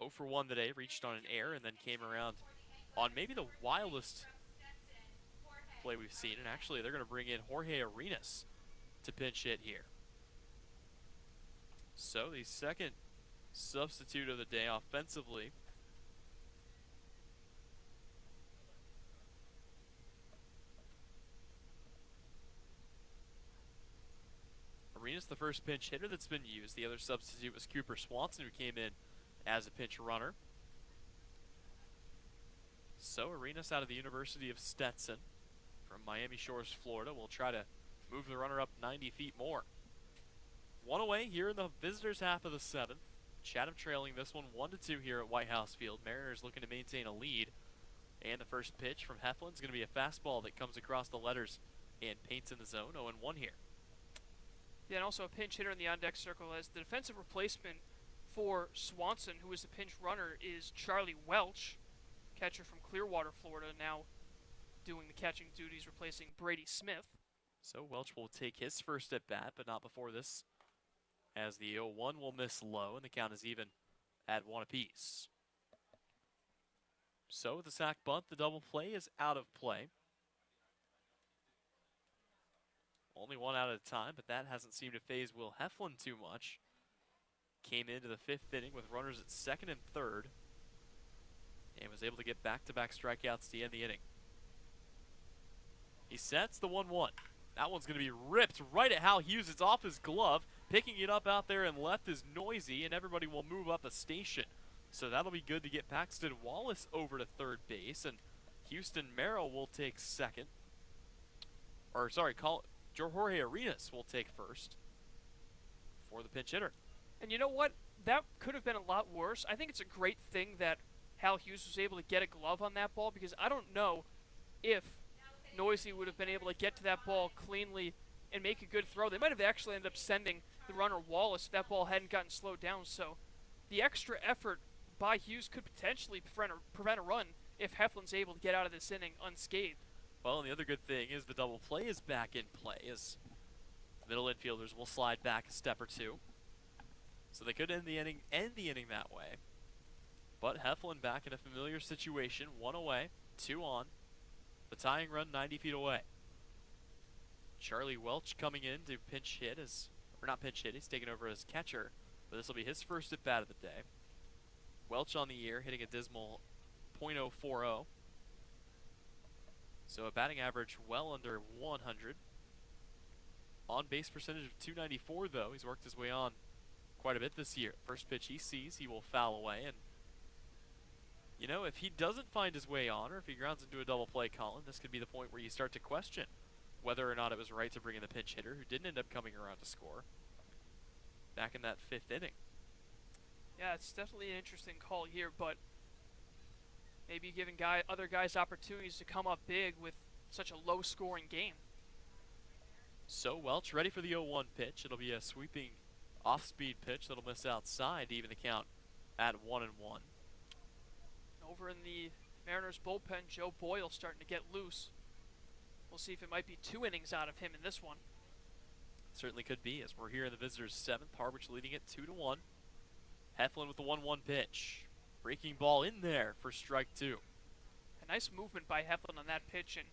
0 for 1 today, reached on an error and then came around on maybe the wildest play we've seen. And actually, they're going to bring in Jorge Arenas to pinch hit here. So the second substitute of the day offensively. Arenas the first pinch hitter that's been used. The other substitute was Cooper Swanson, who came in as a pinch runner. So Arenas out of the University of Stetson from Miami Shores, Florida, will try to move the runner up 90 feet more. One away here in the visitors' half of the seventh. Chatham trailing this one 1-2 here at White House Field. Mariners looking to maintain a lead. And the first pitch from Heflin is going to be a fastball that comes across the letters and paints in the zone. 0-1 here. Yeah, and also a pinch hitter in the on-deck circle as the defensive replacement for Swanson, who is the pinch runner, is Charlie Welch, catcher from Clearwater, Florida, now doing the catching duties, replacing Brady Smith. So Welch will take his first at bat, but not before this, as the 0-1 will miss low, and the count is even at 1 apiece. So with the sac bunt, the double play is out of play. Only one out at a time, but that hasn't seemed to faze Will Heflin too much. Came into the fifth inning with runners at second and third, and was able to get back-to-back strikeouts to end the inning. He sets the 1-1. That one's going to be ripped right at Hal Hughes. It's off his glove. Picking it up out there and left is Noisy, and everybody will move up a station. So that'll be good to get Paxton Wallace over to third base, and Houston Merrill will take second. Or, sorry, Jorge Arenas will take first for the pinch hitter. And you know what? That could have been a lot worse. I think it's a great thing that Hal Hughes was able to get a glove on that ball, because I don't know if Noisy would have been able to get to that ball cleanly and make a good throw. They might have actually ended up sending the runner Wallace if that ball hadn't gotten slowed down. So the extra effort by Hughes could potentially prevent a run if Heflin's able to get out of this inning unscathed. Well, and the other good thing is the double play is back in play, as the middle infielders will slide back a step or two. So they could end the inning that way. But Heflin back in a familiar situation, 1 away, 2 on. The tying run 90 feet away. Charlie Welch coming in to pinch hit, or not pinch hit, he's taking over as catcher, but this will be his first at bat of the day. Welch on the year, hitting a dismal .040. So a batting average well under 100. On base percentage of .294 though. He's worked his way on quite a bit this year. First pitch he sees, he will foul away, and you know, if he doesn't find his way on, or if he grounds into a double play, Colin, this could be the point where you start to question whether or not it was right to bring in the pinch hitter, who didn't end up coming around to score back in that fifth inning. Yeah, it's definitely an interesting call here, but maybe giving other guys opportunities to come up big with such a low-scoring game. So Welch ready for the 0-1 pitch. It'll be a sweeping off-speed pitch that'll miss outside to even the count at 1-1. Over in the Mariners bullpen, Joe Boyle starting to get loose. We'll see if it might be 2 innings out of him in this one. Certainly could be, as we're here in the visitors' seventh. Harwich leading it 2-1. Heflin with the 1-1 pitch. Breaking ball in there for strike 2. A nice movement by Heflin on that pitch, and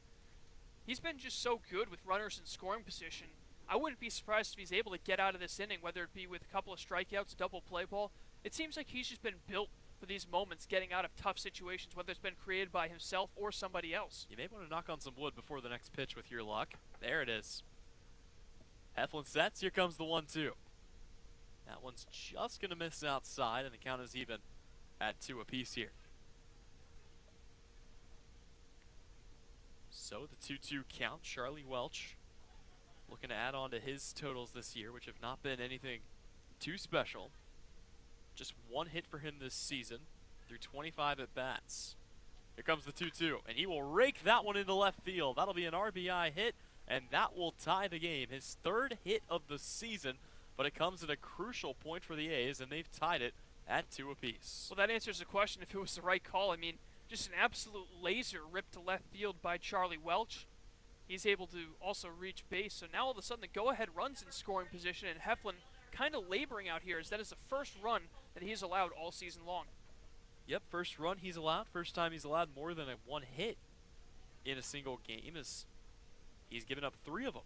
he's been just so good with runners in scoring position. I wouldn't be surprised if he's able to get out of this inning, whether it be with a couple of strikeouts, a double play ball. It seems like he's just been built for these moments, getting out of tough situations, whether it's been created by himself or somebody else. You may want to knock on some wood before the next pitch with your luck. There it is. Heflin sets. Here comes the 1-2. That one's just going to miss outside, and the count is even at 2 apiece here. So the 2-2 count. Charlie Welch looking to add on to his totals this year, which have not been anything too special. Just 1 hit for him this season through 25 at-bats. Here comes the 2-2, and he will rake that one into left field. That'll be an RBI hit, and that will tie the game. His 3rd hit of the season, but it comes at a crucial point for the A's, and they've tied it at 2 apiece. Well, that answers the question if it was the right call. I mean, just an absolute laser ripped to left field by Charlie Welch. He's able to also reach base, so now all of a sudden the go-ahead run's in scoring position, and Heflin kind of laboring out here, as that is the first run that he's allowed all season long. Yep, first run he's allowed. First time he's allowed more than one hit in a single game, as he's given up 3 of them.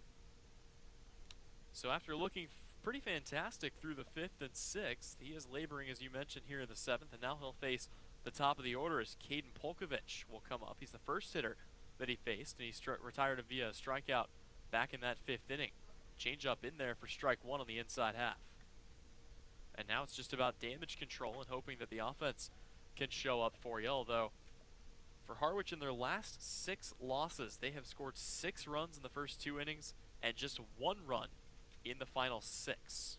So after looking pretty fantastic through the 5th and 6th, he is laboring, as you mentioned, here in the 7th, and now he'll face the top of the order as Caden Polkovich will come up. He's the first hitter that he faced, and he retired him via a strikeout back in that 5th inning. Change up in there for strike 1 on the inside half. And now it's just about damage control and hoping that the offense can show up for you, although for Harwich in their last 6 losses, they have scored 6 runs in the first 2 innings and just 1 run in the final 6.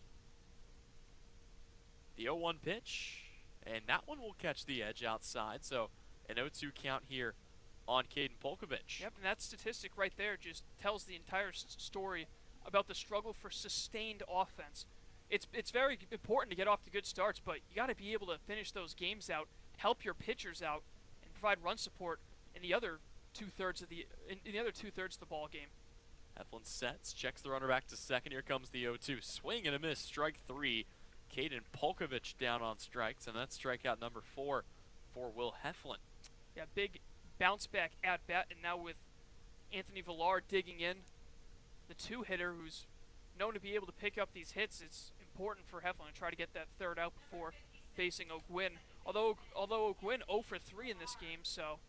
The 0-1 pitch, and that one will catch the edge outside, so an 0-2 count here on Caden Polkovich. Yep, and that statistic right there just tells the entire story about the struggle for sustained offense. It's very important to get off to good starts, but you got to be able to finish those games out, help your pitchers out, and provide run support in the other 2/3 of the ball game. Heflin sets, checks the runner back to second. Here comes the 0-2. Swing and a miss, strike 3. Caden Polkovich down on strikes, and that's strikeout number 4 for Will Heflin. Yeah, big bounce back at bat, and now with Anthony Villar digging in, the 2-hitter who's known to be able to pick up these hits, it's important for Heflin to try to get that 3rd out before facing O'Gwyn. Although O'Gwyn 0 for 3 in this game, so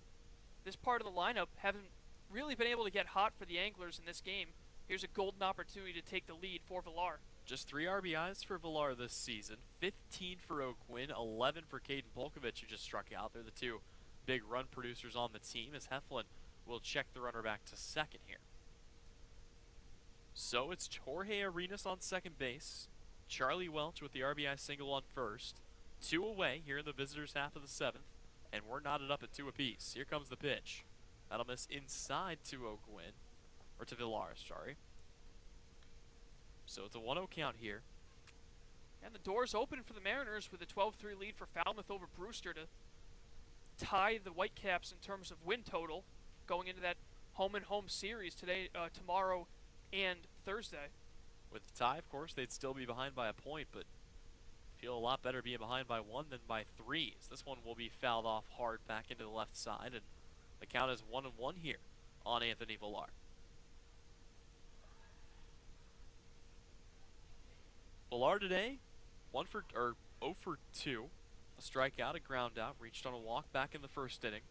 this part of the lineup haven't really been able to get hot for the Anglers in this game. Here's a golden opportunity to take the lead for Villar. Just 3 RBIs for Villar this season, 15 for O'Gwyn, 11 for Caden Polkovich, who just struck out. They're the 2 big run producers on the team, as Heflin will check the runner back to second here. So it's Jorge Arenas on second base, Charlie Welch with the RBI single on first, 2 away here in the visitors' half of the 7th, and we're knotted up at 2 apiece. Here comes the pitch. That'll miss inside to O'Gwyn, or to Villar, sorry. So it's a 1-0 count here. And the door's open for the Mariners with a 12-3 lead for Falmouth over Brewster to tie the Whitecaps in terms of win total going into that home-and-home series today, tomorrow, and Thursday. With the tie, of course, they'd still be behind by a point, but feel a lot better being behind by 1 than by 3. So this one will be fouled off hard back into the left side, and the count is 1-1 here on Anthony Villar. Villar today, 0 for 2. A strikeout, a ground out, reached on a walk back in the 1st inning.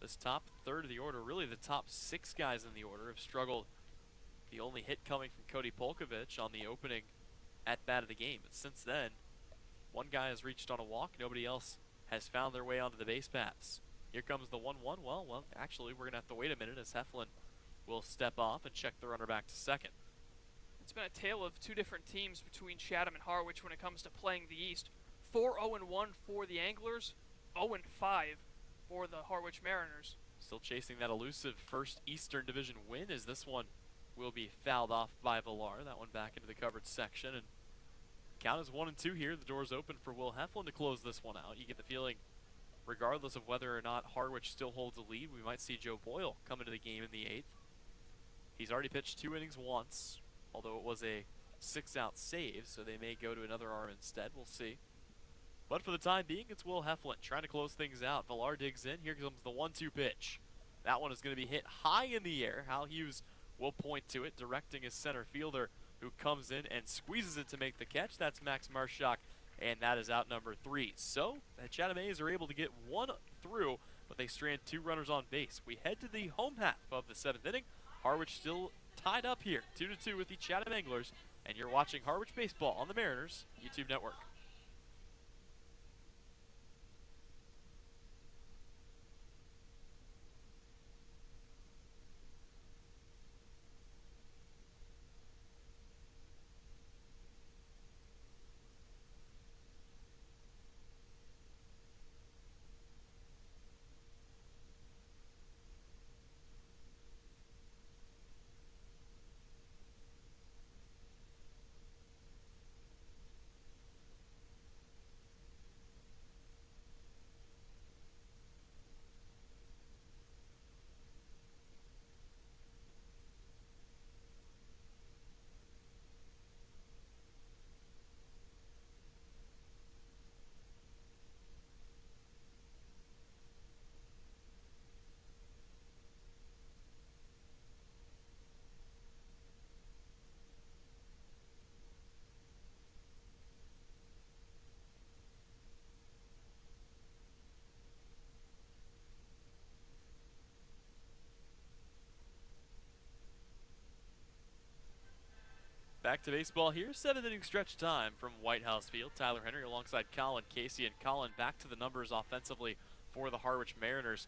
This top 3rd of the order, really the top 6 guys in the order, have struggled. The only hit coming from Cody Polkovich on the opening at-bat of the game. But since then, 1 guy has reached on a walk. Nobody else has found their way onto the base paths. Here comes the 1-1. Well, actually, we're going to have to wait a minute as Heflin will step off and check the runner back to second. It's been a tale of 2 different teams between Chatham and Harwich when it comes to playing the East. 4-0-1 for the Anglers, 0-5 for the Harwich Mariners. Still chasing that elusive first Eastern Division win, as this one will be fouled off by Villar. That one back into the covered section, and count is 1-2 here. The door's open for Will Heflin to close this one out. You get the feeling, regardless of whether or not Harwich still holds a lead, we might see Joe Boyle come into the game in the 8th. He's already pitched 2 innings once, although it was a 6-out save, so they may go to another arm instead. We'll see. But for the time being, it's Will Heflin trying to close things out. Villar digs in. Here comes the 1-2 pitch. That one is going to be hit high in the air. Hal Hughes will point to it, directing his center fielder, who comes in and squeezes it to make the catch. That's Max Marshak, and that is out number 3. So the Chatham A's are able to get 1 through, but they strand 2 runners on base. We head to the home half of the 7th inning. Harwich still tied up here, 2-2 with the Chatham Anglers, and you're watching Harwich Baseball on the Mariners YouTube network. Back to baseball here. 7th inning stretch time from White House Field. Tyler Henry alongside Colin Casey, and Colin back to the numbers offensively for the Harwich Mariners.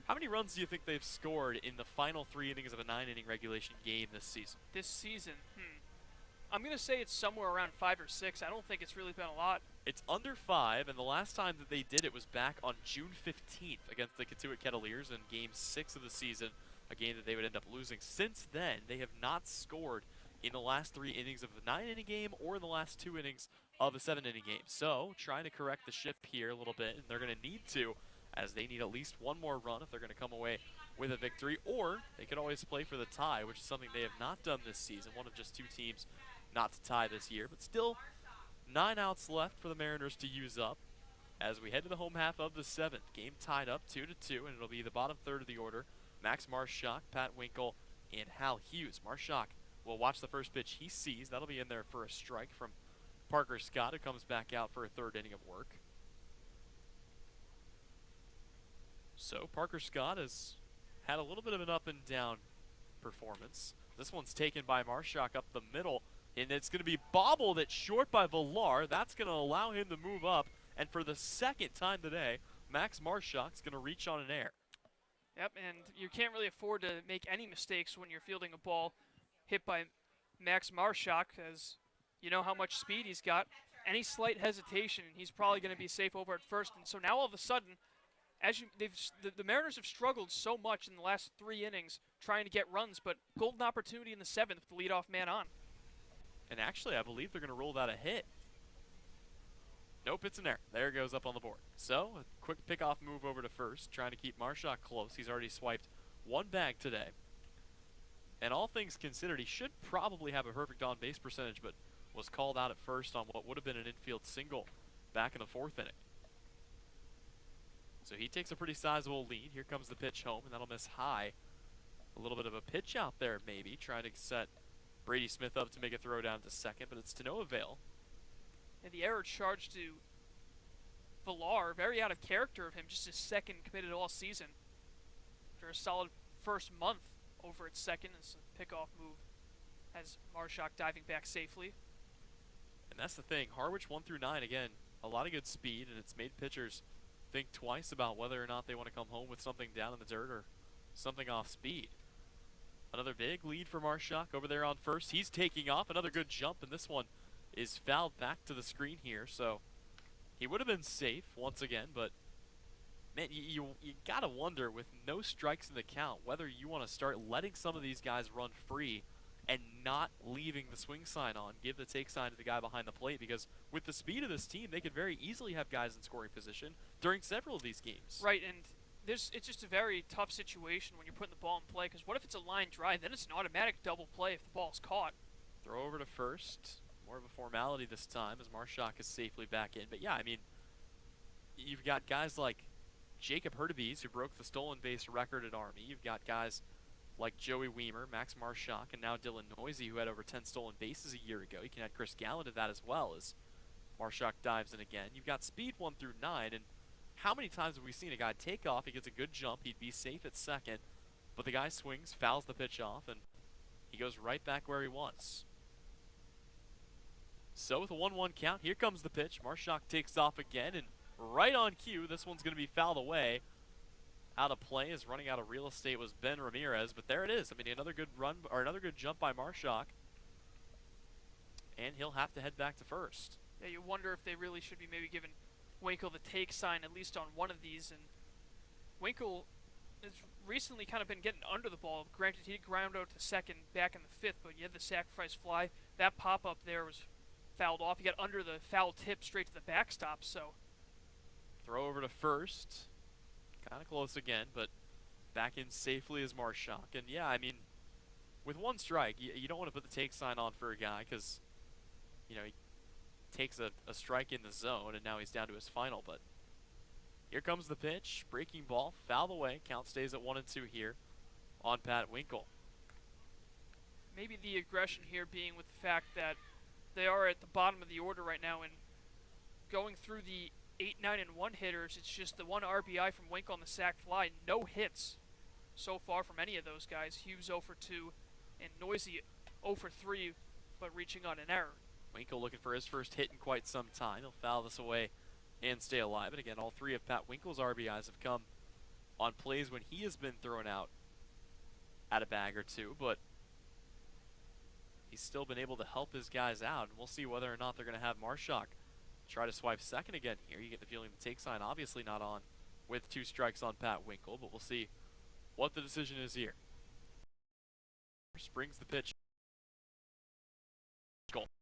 How many runs do you think they've scored in the final 3 innings of a 9-inning regulation game this season? This season, I'm going to say it's somewhere around 5 or 6. I don't think it's really been a lot. It's under 5, and the last time that they did it was back on June 15th against the Katuitt Kettleers in Game 6 of the season, a game that they would end up losing. Since then, they have not scored in the last 3 innings of a 9-inning game or in the last 2 innings of a 7-inning game. So, trying to correct the ship here a little bit, and they're going to need to, as they need at least one more run if they're going to come away with a victory, or they could always play for the tie, which is something they have not done this season. One of just 2 teams not to tie this year, but still 9 outs left for the Mariners to use up as we head to the home half of the 7th. Game tied up 2-2, and it'll be the bottom third of the order. Max Marshak, Pat Winkle, and Hal Hughes. Marshak will watch the first pitch he sees. That'll be in there for a strike from Parker Scott, who comes back out for a 3rd inning of work. So Parker Scott has had a little bit of an up and down performance. This one's taken by Marshak up the middle, and it's going to be bobbled at short by Villar. That's going to allow him to move up, and for the 2nd time today, Max Marshak's going to reach on an error. Yep, and you can't really afford to make any mistakes when you're fielding a ball hit by Max Marshak, as you know how much speed he's got. Any slight hesitation, he's probably going to be safe over at first. And so now all of a sudden, the Mariners have struggled so much in the last 3 innings trying to get runs, but golden opportunity in the 7th with the leadoff man on. And actually, I believe they're going to roll that a hit. Nope, it's an error. There it goes up on the board. So, a quick pickoff move over to first, trying to keep Marshak close. He's already swiped 1 bag today. And all things considered, he should probably have a perfect on-base percentage, but was called out at first on what would have been an infield single back in the 4th inning. So he takes a pretty sizable lead. Here comes the pitch home, and that'll miss high. A little bit of a pitch out there, maybe, trying to set Brady Smith up to make a throw down to second, but it's to no avail. And the error charged to Villar, very out of character of him, just his 2nd committed all season. After a solid first month over at second, it's a pickoff move as Marshak diving back safely. And that's the thing, Harwich 1 through 9, again, a lot of good speed, and it's made pitchers think twice about whether or not they want to come home with something down in the dirt or something off speed. Another big lead for Marshak over there on first. He's taking off, another good jump, and this one is fouled back to the screen here, so he would have been safe once again, but man, you gotta wonder, with no strikes in the count, whether you want to start letting some of these guys run free and not leaving the swing sign on, give the take sign to the guy behind the plate, because with the speed of this team, they could very easily have guys in scoring position during several of these games. Right, and it's just a very tough situation when you're putting the ball in play, because what if it's a line drive? Then it's an automatic double play if the ball's caught. Throw over to first. More of a formality this time as Marshak is safely back in. But yeah, I mean, you've got guys like Jacob Hurtubise, who broke the stolen base record at Army. You've got guys like Joey Weimer, Max Marshak, and now Dylan Noisy, who had over 10 stolen bases a year ago. You can add Chris Gallen to that as well as Marshak dives in again. You've got speed 1 through 9, and how many times have we seen a guy take off, he gets a good jump, he'd be safe at second, but the guy swings, fouls the pitch off, and he goes right back where he was. So with a 1-1 count, here comes the pitch. Marshak takes off again, and right on cue, this one's going to be fouled away. Out of play, as running out of real estate was Ben Ramirez, but there it is. I mean, another good run, or another good jump by Marshak, and he'll have to head back to first. Yeah, you wonder if they really should be maybe giving Winkle the take sign at least on one of these, and Winkle has recently kind of been getting under the ball. Granted, he ground out to second back in the 5th, but you had the sacrifice fly. That pop-up there was fouled off. He got under the foul tip straight to the backstop, so. Throw over to first. Kind of close again, but back in safely as Marshak. And yeah, I mean, with 1 strike, you don't want to put the take sign on for a guy because, you know, he takes a strike in the zone, and now he's down to his final. But here comes the pitch. Breaking ball, fouled away. Count stays at 1-2 here on Pat Winkle. Maybe the aggression here being with the fact that they are at the bottom of the order right now, and going through the 8, 9, and 1 hitters, it's just the 1 RBI from Winkle on the sac fly. No hits so far from any of those guys. Hughes 0 for 2, and Noisy 0 for 3 but reaching on an error. Winkle looking for his first hit in quite some time. He'll foul this away and stay alive. And again, all three of Pat Winkle's RBIs have come on plays when he has been thrown out at a bag or two, but he's still been able to help his guys out, and we'll see whether or not they're going to have Marshak try to swipe second again here. You get the feeling the take sign obviously not on with 2 strikes on Pat Winkle, but we'll see what the decision is here. Brings the pitch.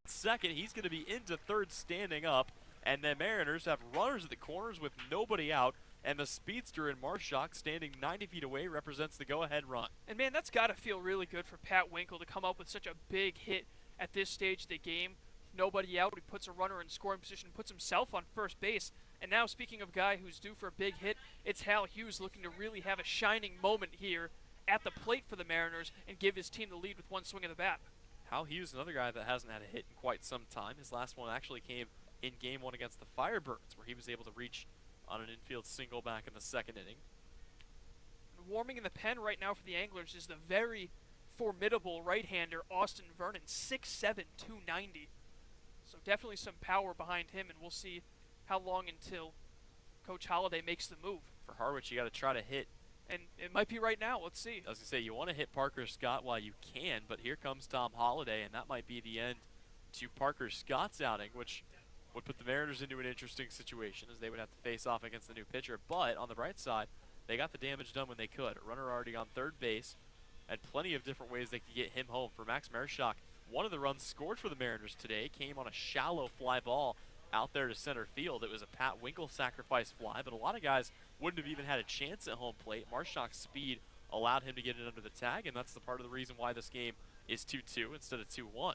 Second, he's going to be into third standing up, and the Mariners have runners at the corners with nobody out, and the speedster in Marshak standing 90 feet away represents the go-ahead run. And man, that's got to feel really good for Pat Winkle to come up with such a big hit at this stage of the game. Nobody out, he puts a runner in scoring position, puts himself on first base. And now, speaking of a guy who's due for a big hit, it's Hal Hughes looking to really have a shining moment here at the plate for the Mariners and give his team the lead with one swing of the bat. Hal Hughes, another guy that hasn't had a hit in quite some time. His last one actually came in Game 1 against the Firebirds, where he was able to reach on an infield single back in the second inning. Warming in the pen right now for the Anglers is the very formidable right-hander Austin Vernon, 6'7", 290. So definitely some power behind him, and we'll see how long until Coach Holliday makes the move. For Harwich, you got to try to hit. And it might be right now. Let's see. I was going to say, you want to hit Parker Scott while you can, but here comes Tom Holliday, and that might be the end to Parker Scott's outing, which would put the Mariners into an interesting situation as they would have to face off against the new pitcher. But on the bright side, they got the damage done when they could. A runner already on third base, and plenty of different ways they could get him home. For Max Marshak, one of the runs scored for the Mariners today came on a shallow fly ball out there to center field. It was a Pat Winkle sacrifice fly, but a lot of guys wouldn't have even had a chance at home plate. Marshak's speed allowed him to get it under the tag, and that's the part of the reason why this game is 2-2 instead of 2-1.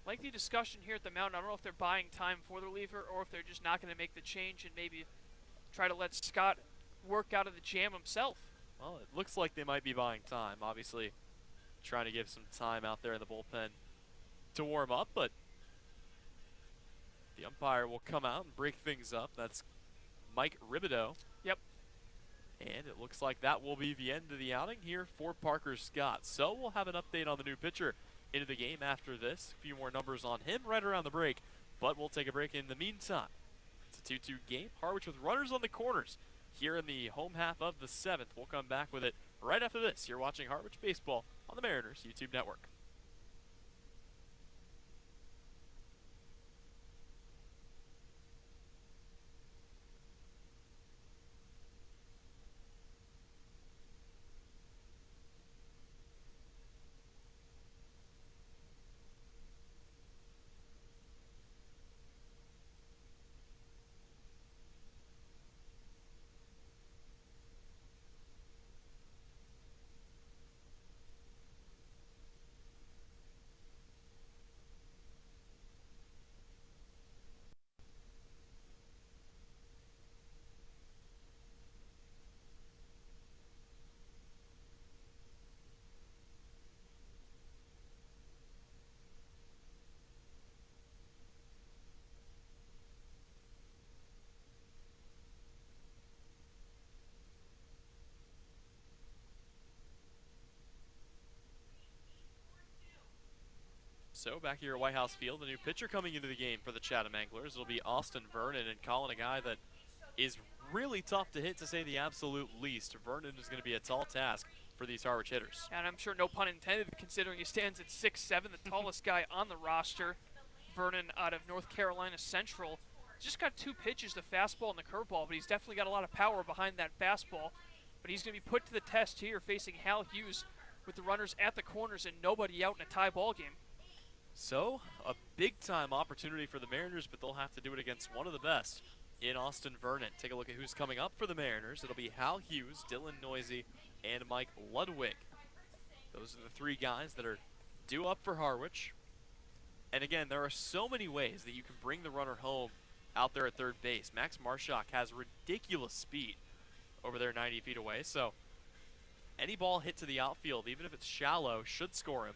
Lengthy discussion here at the mound. I don't know if they're buying time for the reliever or if they're just not going to make the change and maybe try to let Scott work out of the jam himself. Well, it looks like they might be buying time. Obviously, trying to give some time out there in the bullpen to warm up, but the umpire will come out and break things up. That's Mike Ribideau. Yep. And it looks like that will be the end of the outing here for Parker Scott. So we'll have an update on the new pitcher into the game after this. A few more numbers on him right around the break, but we'll take a break in the meantime. It's a 2-2 game. Harwich with runners on the corners here in the home half of the 7th. We'll come back with it right after this. You're watching Harwich Baseball on the Mariners YouTube network. So back here at White House Field, the new pitcher coming into the game for the Chatham Anglers. It'll be Austin Vernon, and calling a guy that is really tough to hit, to say the absolute least. Vernon is going to be a tall task for these Harwich hitters. And I'm sure no pun intended, considering he stands at 6'7", the tallest guy on the roster. Vernon out of North Carolina Central. Just got 2 pitches, the fastball and the curveball, but he's definitely got a lot of power behind that fastball. But he's going to be put to the test here facing Hal Hughes with the runners at the corners and nobody out in a tie ball game. So, a big-time opportunity for the Mariners, but they'll have to do it against one of the best in Austin Vernon. Take a look at who's coming up for the Mariners. It'll be Hal Hughes, Dylan Noisy, and Mike Ludwig. Those are the 3 guys that are due up for Harwich. And again, there are so many ways that you can bring the runner home out there at third base. Max Marshak has ridiculous speed over there 90 feet away, so any ball hit to the outfield, even if it's shallow, should score him.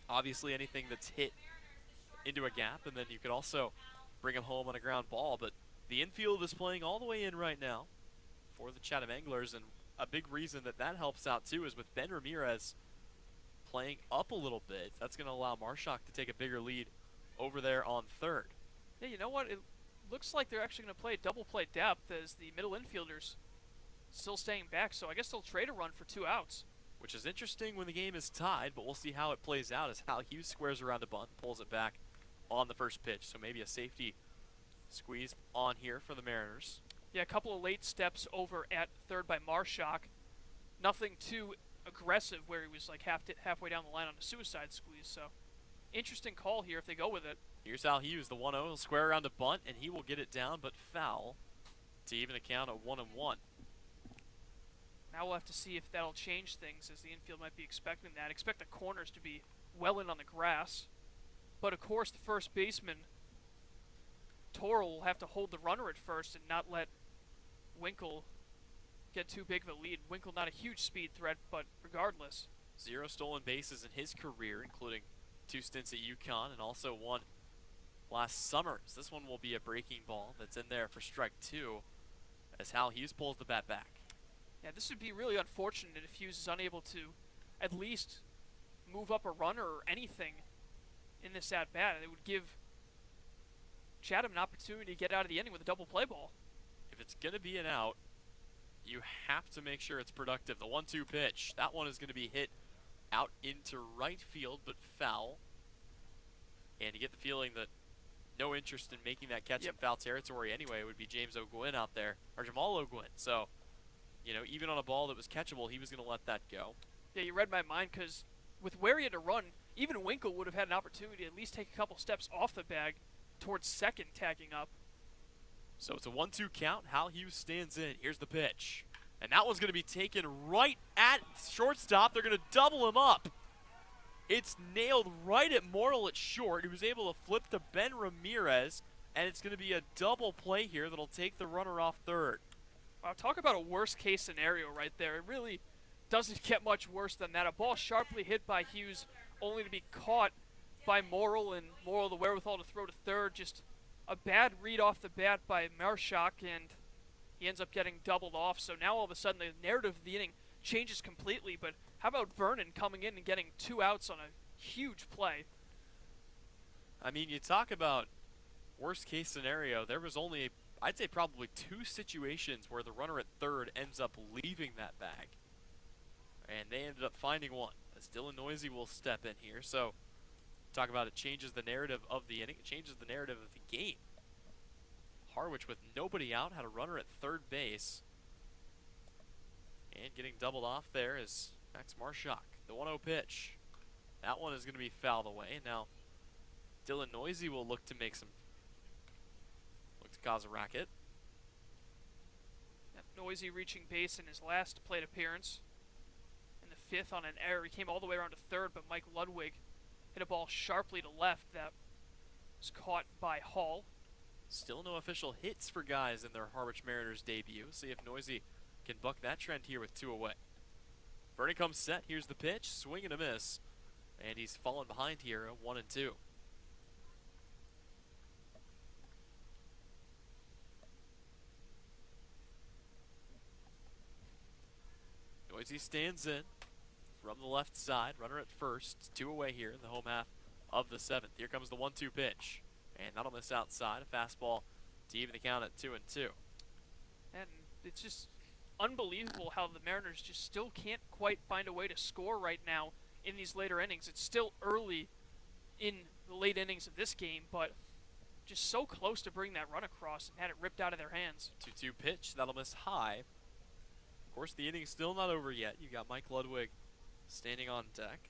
Obviously, anything that's hit into a gap, and then you could also bring him home on a ground ball. But the infield is playing all the way in right now for the Chatham Anglers, and a big reason that that helps out too is with Ben Ramirez playing up a little bit. That's going to allow Marshak to take a bigger lead over there on third. Yeah, you know what? It looks like they're actually going to play double play depth as the middle infielders still staying back, so I guess they'll trade a run for 2 outs. Which is interesting when the game is tied, but we'll see how it plays out as Hal Hughes squares around a bunt, pulls it back on the first pitch. So maybe a safety squeeze on here for the Mariners. Yeah, a couple of late steps over at third by Marshak. Nothing too aggressive where he was like halfway down the line on a suicide squeeze, so interesting call here if they go with it. Here's Hal Hughes, the 1-0. He'll square around a bunt, and he will get it down, but foul to even a count of 1-1. Now we'll have to see if that'll change things, as the infield might be expecting that. Expect the corners to be well in on the grass. But of course, the first baseman, Torrell, will have to hold the runner at first and not let Winkle get too big of a lead. Winkle not a huge speed threat, but regardless. 0 stolen bases in his career, including 2 stints at UConn and also 1 last summer. So this one will be a breaking ball that's in there for strike 2 as Hal Hughes pulls the bat back. Yeah, this would be really unfortunate if Hughes is unable to at least move up a runner or anything in this at-bat. It would give Chatham an opportunity to get out of the inning with a double play ball. If it's going to be an out, you have to make sure it's productive. The 1-2 pitch, that one is going to be hit out into right field, but foul. And you get the feeling that no interest in making that catch in foul territory anyway would be James O'Gwyn out there, or Jamal O'Gwyn. So, you know, even on a ball that was catchable, he was going to let that go. Yeah, you read my mind, because with where he had to run, even Winkle would have had an opportunity to at least take a couple steps off the bag towards second, tagging up. So it's a 1-2 count. Hal Hughes stands in. Here's the pitch. And that one's going to be taken right at shortstop. They're going to double him up. It's nailed right at Morrill at short. He was able to flip to Ben Ramirez, and it's going to be a double play here that'll take the runner off third. Wow, talk about a worst-case scenario right there. It really doesn't get much worse than that. A ball sharply hit by Hughes, only to be caught by Morrill, and Morrill the wherewithal to throw to third. Just a bad read off the bat by Marshak, and he ends up getting doubled off. So now all of a sudden the narrative of the inning changes completely. But how about Vernon coming in and getting 2 outs on a huge play? I mean, you talk about worst-case scenario. There was only, I'd say probably 2 situations where the runner at third ends up leaving that bag. And they ended up finding one, as Dylan Noisy will step in here. So, talk about it changes the narrative of the inning. It changes the narrative of the game. Harwich with nobody out had a runner at third base. And getting doubled off there is Max Marshak. The 1-0 pitch. That one is going to be fouled away. Now, Dylan Noisy will look to cause a racket. Noisy reaching base in his last plate appearance. In the 5th on an error. He came all the way around to third, but Mike Ludwig hit a ball sharply to left that was caught by Hall. Still no official hits for guys in their Harwich Mariners debut. See if Noisy can buck that trend here with 2 away. Vernon comes set. Here's the pitch. Swing and a miss. And he's fallen behind here at 1-2. Noisy stands in from the left side. Runner at first. 2 away here in the home half of the 7th. Here comes the 1-2 pitch. And that'll miss outside. A fastball to even the count at 2-2. And it's just unbelievable how the Mariners just still can't quite find a way to score right now in these later innings. It's still early in the late innings of this game, but just so close to bring that run across and had it ripped out of their hands. 2-2 pitch. That'll miss high. Of course, the inning's still not over yet. You got Mike Ludwig standing on deck.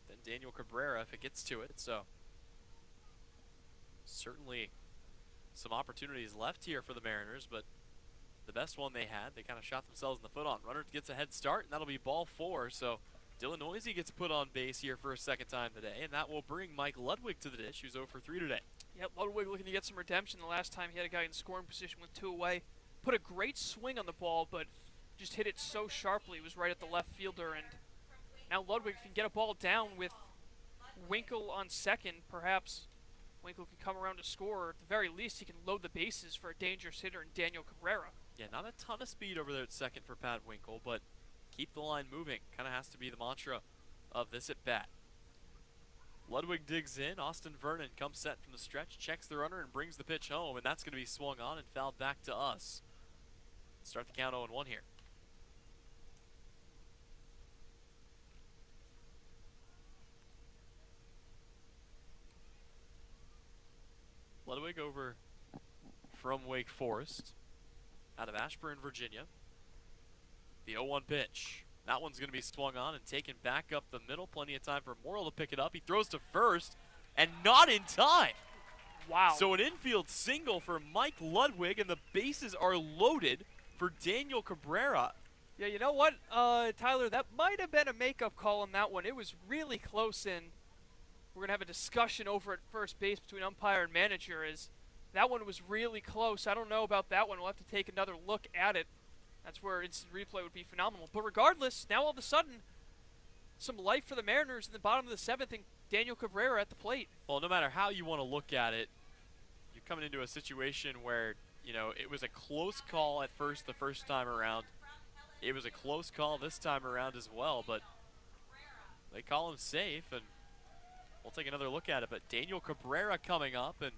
Then Daniel Cabrera if it gets to it. So certainly some opportunities left here for the Mariners, but the best one they had, they kind of shot themselves in the foot on. Runner gets a head start, and that'll be ball 4. So Dylan Noisy gets put on base here for a second time today, and that will bring Mike Ludwig to the dish, who's 0 for 3 today. Yep, Ludwig looking to get some redemption. The last time he had a guy in scoring position with 2 away. Put a great swing on the ball, but just hit it so sharply. It was right at the left fielder, and now Ludwig can get a ball down with Winkle on second. Perhaps Winkle can come around to score, or at the very least he can load the bases for a dangerous hitter in Daniel Cabrera. Yeah, not a ton of speed over there at second for Pat Winkle, but keep the line moving. Kind of has to be the mantra of this at bat. Ludwig digs in. Austin Vernon comes set from the stretch, checks the runner, and brings the pitch home, and that's going to be swung on and fouled back to us. Start the count 0-1 here. Ludwig over from Wake Forest, out of Ashburn, Virginia. The 0-1 pitch. That one's going to be swung on and taken back up the middle. Plenty of time for Morrill to pick it up. He throws to first, and not in time. Wow. So an infield single for Mike Ludwig, and the bases are loaded for Daniel Cabrera. Yeah, you know what, Tyler, that might have been a makeup call on that one. It was really close, and we're going to have a discussion over at first base between umpire and manager as that one was really close. I don't know about that one. We'll have to take another look at it. That's where instant replay would be phenomenal. But regardless, now all of a sudden, some life for the Mariners in the bottom of the seventh, and Daniel Cabrera at the plate. Well, no matter how you want to look at it, you're coming into a situation where, you know, it was a close call at first the first time around. It was a close call this time around as well, but they call him safe, and we'll take another look at it. But Daniel Cabrera coming up, and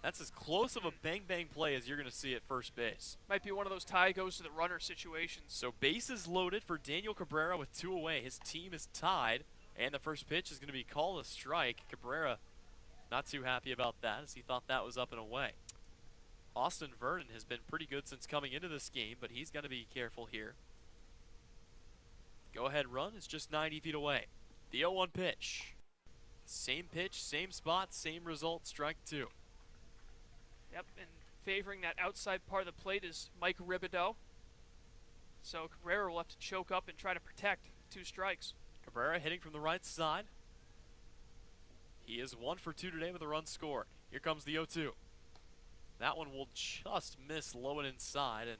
that's as close of a bang-bang play as you're going to see at first base. Might be one of those tie goes to the runner situations. So bases loaded for Daniel Cabrera with 2 away. His team is tied, and the first pitch is going to be called a strike. Cabrera not too happy about that, as he thought that was up and away. Austin Vernon has been pretty good since coming into this game, but he's got to be careful here. Go-ahead run is just 90 feet away. The 0-1 pitch. Same pitch, same spot, same result, strike 2. Yep, and favoring that outside part of the plate is Mike Ribideau. So Cabrera will have to choke up and try to protect 2 strikes. Cabrera hitting from the right side. He is 1 for 2 today with a run scored. Here comes the 0-2. That one will just miss low and inside, and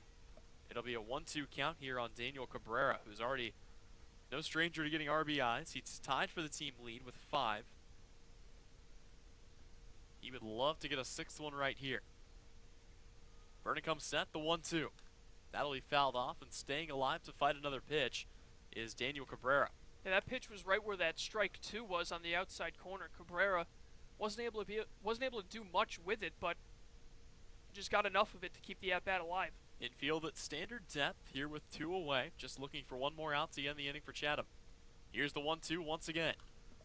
it'll be a 1-2 count here on Daniel Cabrera, who's already no stranger to getting RBIs. He's tied for the team lead with 5. He would love to get a 6th one right here. Vernon comes set, the 1-2. That'll be fouled off, and staying alive to fight another pitch is Daniel Cabrera. Yeah, that pitch was right where that strike 2 was on the outside corner. Cabrera wasn't able to do much with it, but just got enough of it to keep the at-bat alive. Infield at standard depth here with 2 away. Just looking for one more out to end the inning for Chatham. Here's the 1-2 once again.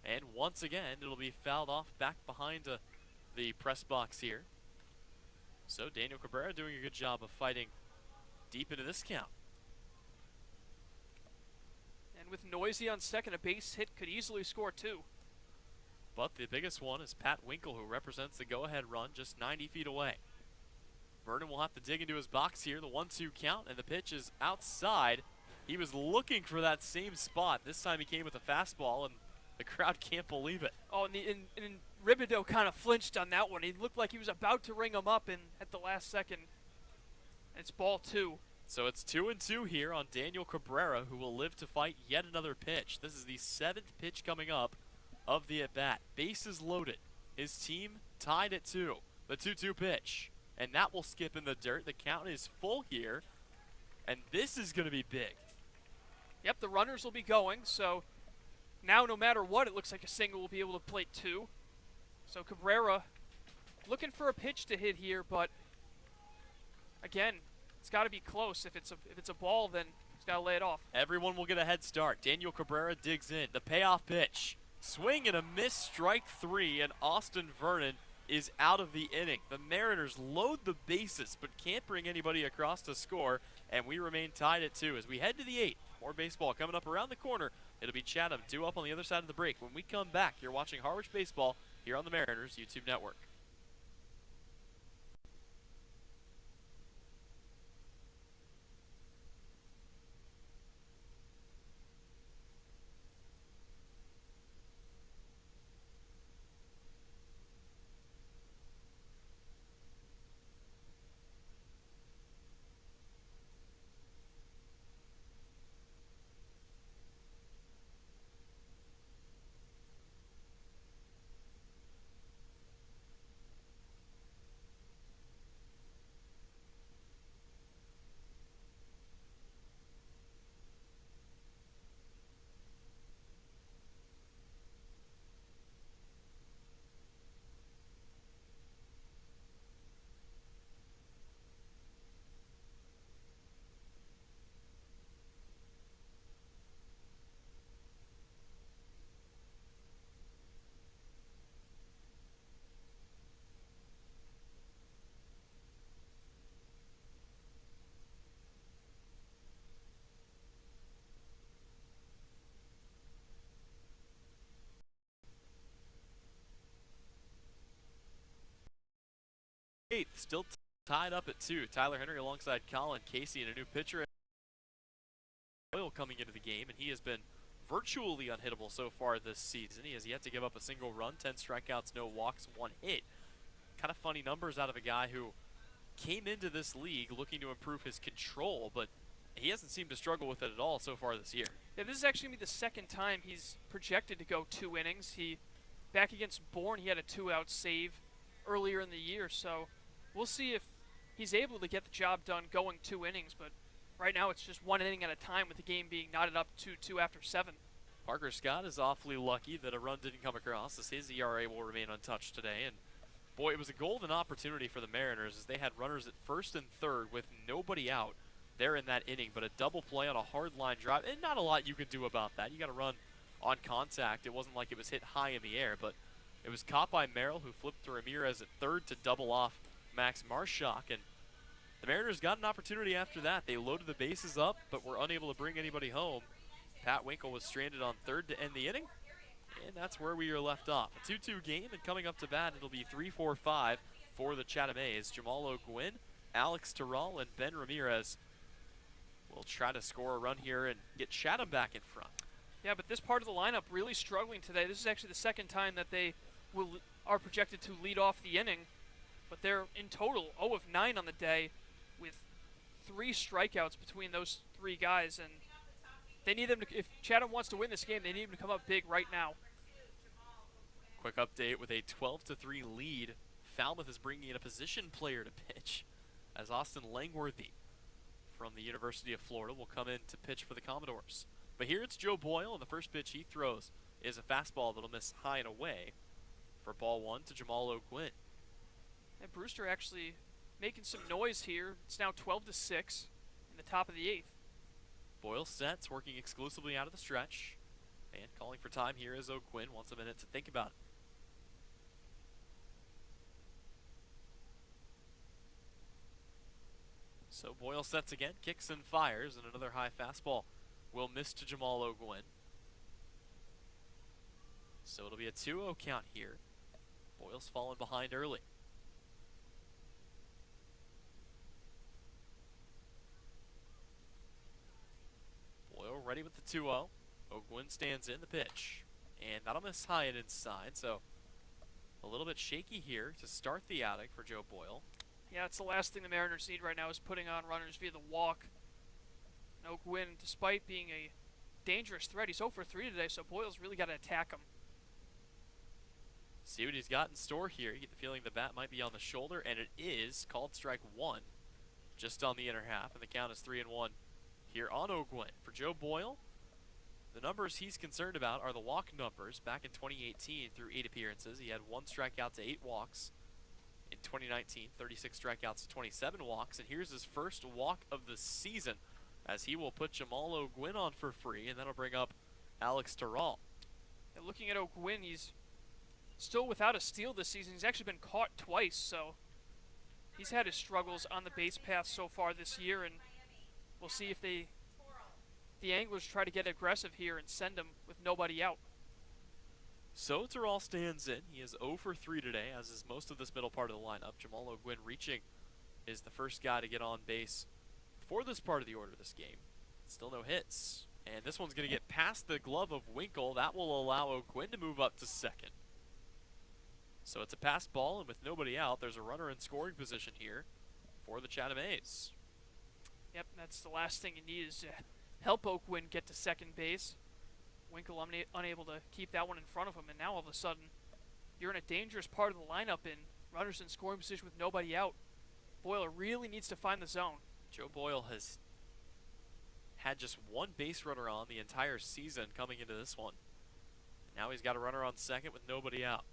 And once again, it'll be fouled off back behind the press box here. So Daniel Cabrera doing a good job of fighting deep into this count. And with Noisy on second, a base hit could easily score 2. But the biggest one is Pat Winkle, who represents the go-ahead run just 90 feet away. Vernon will have to dig into his box here. The 1-2 count, and the pitch is outside. He was looking for that same spot. This time he came with a fastball, and the crowd can't believe it. Oh, and Ribideau kind of flinched on that one. He looked like he was about to ring him up, and at the last second, it's ball 2. So it's 2-2 here on Daniel Cabrera, who will live to fight yet another pitch. This is the 7th pitch coming up of the at-bat. Bases loaded. His team tied at 2. The 2-2 pitch. And that will skip in the dirt. The count is full here. And this is going to be big. Yep, the runners will be going. So now no matter what, it looks like a single will be able to plate 2. So Cabrera looking for a pitch to hit here, but again, it's got to be close. If it's a ball, then he's got to lay it off. Everyone will get a head start. Daniel Cabrera digs in. The payoff pitch. Swing and a miss, strike 3, and Austin Vernon is out of the inning. The Mariners load the bases but can't bring anybody across to score, and we remain tied at 2 as we head to the 8th. More baseball coming up around the corner. It'll be Chatham due up on the other side of the break. When we come back, you're watching Harwich Baseball here on the Mariners YouTube Network. 8th, still tied up at 2. Tyler Henry alongside Colin Casey and a new pitcher, Boyle, coming into the game, and he has been virtually unhittable so far this season. He has yet to give up a single run, 10 strikeouts, no walks, 1 hit. Kind of funny numbers out of a guy who came into this league looking to improve his control, but he hasn't seemed to struggle with it at all so far this year. Yeah, this is actually going to be the second time he's projected to go 2 innings. Back against Bourne, he had a 2-out save earlier in the year, so we'll see if he's able to get the job done going 2 innings, but right now it's just 1 inning at a time with the game being knotted up 2-2 after 7. Parker Scott is awfully lucky that a run didn't come across, as his ERA will remain untouched today. And boy, it was a golden opportunity for the Mariners as they had runners at first and third with nobody out there in that inning, but a double play on a hard line drive, and not a lot you could do about that. You got to run on contact. It wasn't like it was hit high in the air, but it was caught by Merrill, who flipped to Ramirez at third to double off Max Marshak, and the Mariners got an opportunity after that. They loaded the bases up, but were unable to bring anybody home. Pat Winkle was stranded on third to end the inning, and that's where we are left off. A 2-2 game, and coming up to bat, it'll be 3-4-5 for the Chatham A's. Jamal O'Gwyn, Alex Terral, and Ben Ramirez will try to score a run here and get Chatham back in front. Yeah, but this part of the lineup really struggling today. This is actually the second time that they are projected to lead off the inning, but they're in total 0 of 9 on the day with 3 strikeouts between those 3 guys, and they need them to, if Chatham wants to win this game, they need them to come up big right now. Quick update: with a 12-3 lead, Falmouth is bringing in a position player to pitch, as Austin Langworthy from the University of Florida will come in to pitch for the Commodores. But here it's Joe Boyle, and the first pitch he throws is a fastball that'll miss high and away for ball 1 to Jamal O'Gwyn. And Brewster actually making some noise here. It's now 12-6 in the top of the 8th. Boyle sets, working exclusively out of the stretch, and calling for time here as O'Gwyn wants a minute to think about it. So Boyle sets again, kicks and fires, and another high fastball will miss to Jamal O'Gwyn. So it'll be a 2-0 count here. Boyle's fallen behind early. Boyle ready with the 2-0. O'Gwyn stands in the pitch, and that'll miss high and inside, so a little bit shaky here to start the outing for Joe Boyle. Yeah, it's the last thing the Mariners need right now is putting on runners via the walk. And O'Gwyn, despite being a dangerous threat, he's 0 for 3 today, so Boyle's really got to attack him. See what he's got in store here. You get the feeling the bat might be on the shoulder, and it is. Called strike 1 just on the inner half, and the count is 3-1 here on O'Gwyn. For Joe Boyle, the numbers he's concerned about are the walk numbers. Back in 2018, through 8 appearances, he had 1 strikeout to 8 walks. In 2019, 36 strikeouts to 27 walks, and here's his first walk of the season, as he will put Jamal O'Gwyn on for free, and that'll bring up Alex Terral. And looking at O'Gwyn, he's still without a steal this season. He's actually been caught twice, so he's had his struggles on the base path so far this year, and we'll see if the Anglers try to get aggressive here and send him with nobody out. So Terral stands in. He is 0 for 3 today, as is most of this middle part of the lineup. Jamal O'Gwyn reaching is the first guy to get on base for this part of the order this game. Still no hits. And this one's going to get past the glove of Winkle. That will allow O'Gwyn to move up to second. So it's a pass ball, and with nobody out, there's a runner in scoring position here for the Chatham A's. Yep, that's the last thing you need is to help O'Gwyn get to second base. Winkle unable to keep that one in front of him, and now all of a sudden you're in a dangerous part of the lineup in runners in scoring position with nobody out. Boyle really needs to find the zone. Joe Boyle has had just 1 base runner on the entire season coming into this one. Now he's got a runner on second with nobody out.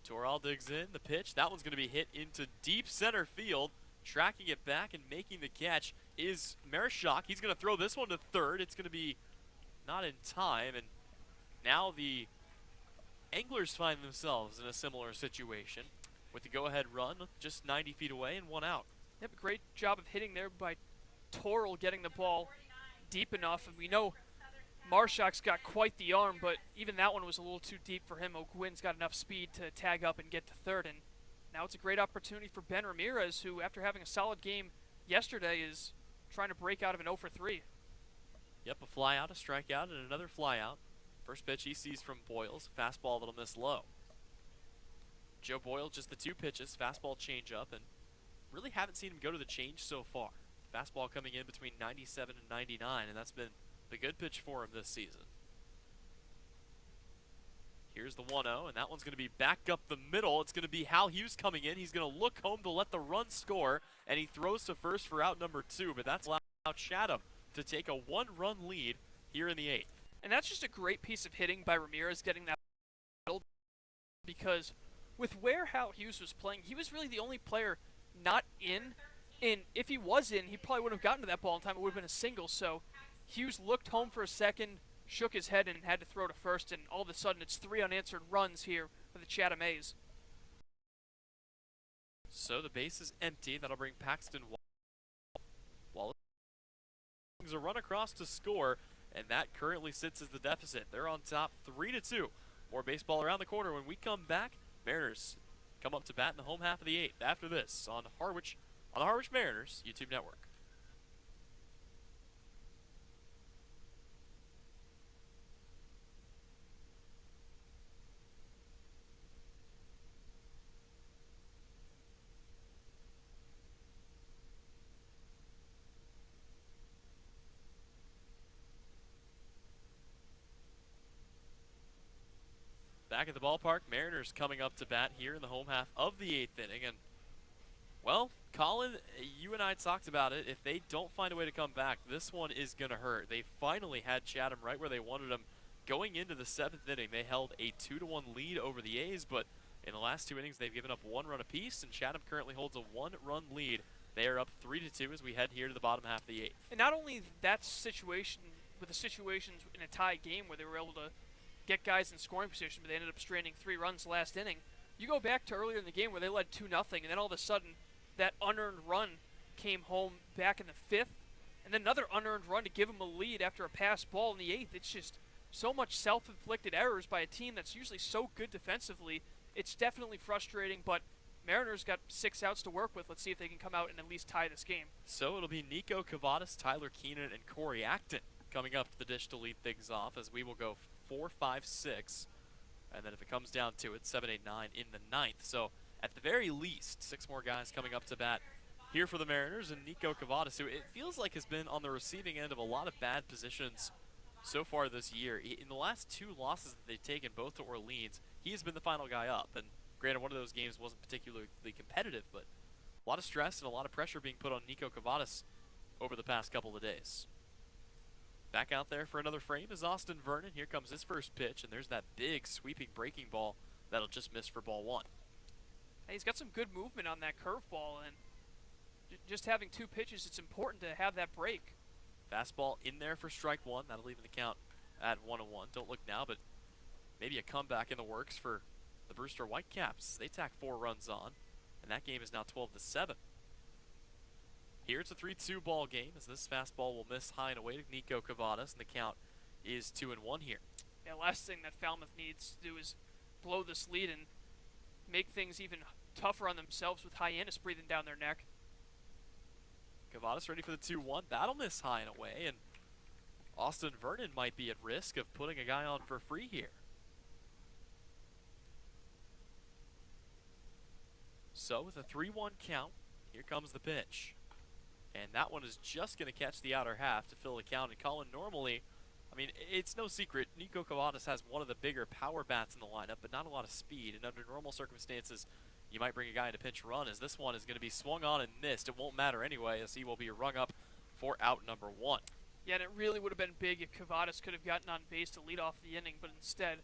Terral digs in, the pitch. That one's going to be hit into deep center field. Tracking it back and making the catch is Marshak. He's going to throw this one to third. It's going to be not in time, and now the Anglers find themselves in a similar situation with the go-ahead run just 90 feet away and 1 out. Yep, great job of hitting there by Terral, getting the ball deep enough, and we know Marshak's got quite the arm, but even that one was a little too deep for him. O'Gwyn's got enough speed to tag up and get to third, and Now it's a great opportunity for Ben Ramirez, who, after having a solid game yesterday, is trying to break out of an 0 for 3. Yep, a fly out, a strikeout, and another fly out. First pitch he sees from Boyles, fastball that'll miss low. Joe Boyle, just the 2 pitches, fastball changeup, and really haven't seen him go to the change so far. Fastball coming in between 97 and 99, and that's been the good pitch for him this season. Here's the 1-0, and that one's going to be back up the middle. It's going to be Hal Hughes coming in. He's going to look home to let the run score, and he throws to first for out number 2, but that's allowed Chatham to take a 1-run lead here in the 8th. And that's just a great piece of hitting by Ramirez, getting that middle, because with where Hal Hughes was playing, he was really the only player not in. And if he was in, he probably wouldn't have gotten to that ball in time. It would have been a single. So Hughes looked home for a second, shook his head, and had to throw to first. And all of a sudden, it's 3 unanswered runs here for the Chatham A's. So the base is empty. That'll bring Paxton Wallace. A run across to score, and that currently sits as the deficit. They're on top 3-2. More baseball around the corner. When we come back, Mariners come up to bat in the home half of the 8th. After this, on the Harwich Mariners YouTube network. Back at the ballpark, Mariners coming up to bat here in the home half of the 8th inning. And, well, Colin, you and I talked about it. If they don't find a way to come back, this one is going to hurt. They finally had Chatham right where they wanted him. Going into the 7th inning, they held a 2-1 lead over the A's, but in the last 2 innings, they've given up 1 run apiece, and Chatham currently holds a 1-run lead. They are up 3-2 as we head here to the bottom half of the 8th. And not only that situation, with the situations in a tie game where they were able to get guys in scoring position, but they ended up straining 3 runs last inning. You go back to earlier in the game where they led 2-0, and then all of a sudden, that unearned run came home back in the 5th, and then another unearned run to give them a lead after a pass ball in the 8th. It's just so much self-inflicted errors by a team that's usually so good defensively. It's definitely frustrating, but Mariners got 6 outs to work with. Let's see if they can come out and at least tie this game. So it'll be Nico Cavadas, Tyler Keenan, and Corey Acton coming up to the dish to lead things off, as we will go 4, 5, 6, and then if it comes down to it, 7, 8, 9 in the 9th. So at the very least, 6 more guys coming up to bat here for the Mariners, and Nico Cavadas, who it feels like has been on the receiving end of a lot of bad positions so far this year. In the last 2 losses that they've taken, both to Orleans, he has been the final guy up. And granted, one of those games wasn't particularly competitive, but a lot of stress and a lot of pressure being put on Nico Cavadas over the past couple of days. Back out there for another frame is Austin Vernon. Here comes his first pitch, and there's that big sweeping breaking ball that'll just miss for ball 1. And he's got some good movement on that curveball, and just having 2 pitches, it's important to have that break. Fastball in there for strike 1. That'll even the count at 1-1. Don't look now, but maybe a comeback in the works for the Brewster Whitecaps. They tack 4 runs on, and that game is now 12-7. Here it's a 3-2 ball game, as this fastball will miss high and away to Nico Cavadas, and the count is 2-1 here. Yeah, last thing that Falmouth needs to do is blow this lead and make things even tougher on themselves with Hyannis breathing down their neck. Cavadas ready for the 2-1. That'll miss high and away, and Austin Vernon might be at risk of putting a guy on for free here. So with a 3-1 count, here comes the pitch. And that one is just going to catch the outer half to fill the count. And Colin, normally, I mean, it's no secret, Nico Cavadas has one of the bigger power bats in the lineup, but not a lot of speed. And under normal circumstances, you might bring a guy in a pinch run, as this one is going to be swung on and missed. It won't matter anyway, as he will be rung up for out number 1. Yeah, and it really would have been big if Cavadas could have gotten on base to lead off the inning, but instead,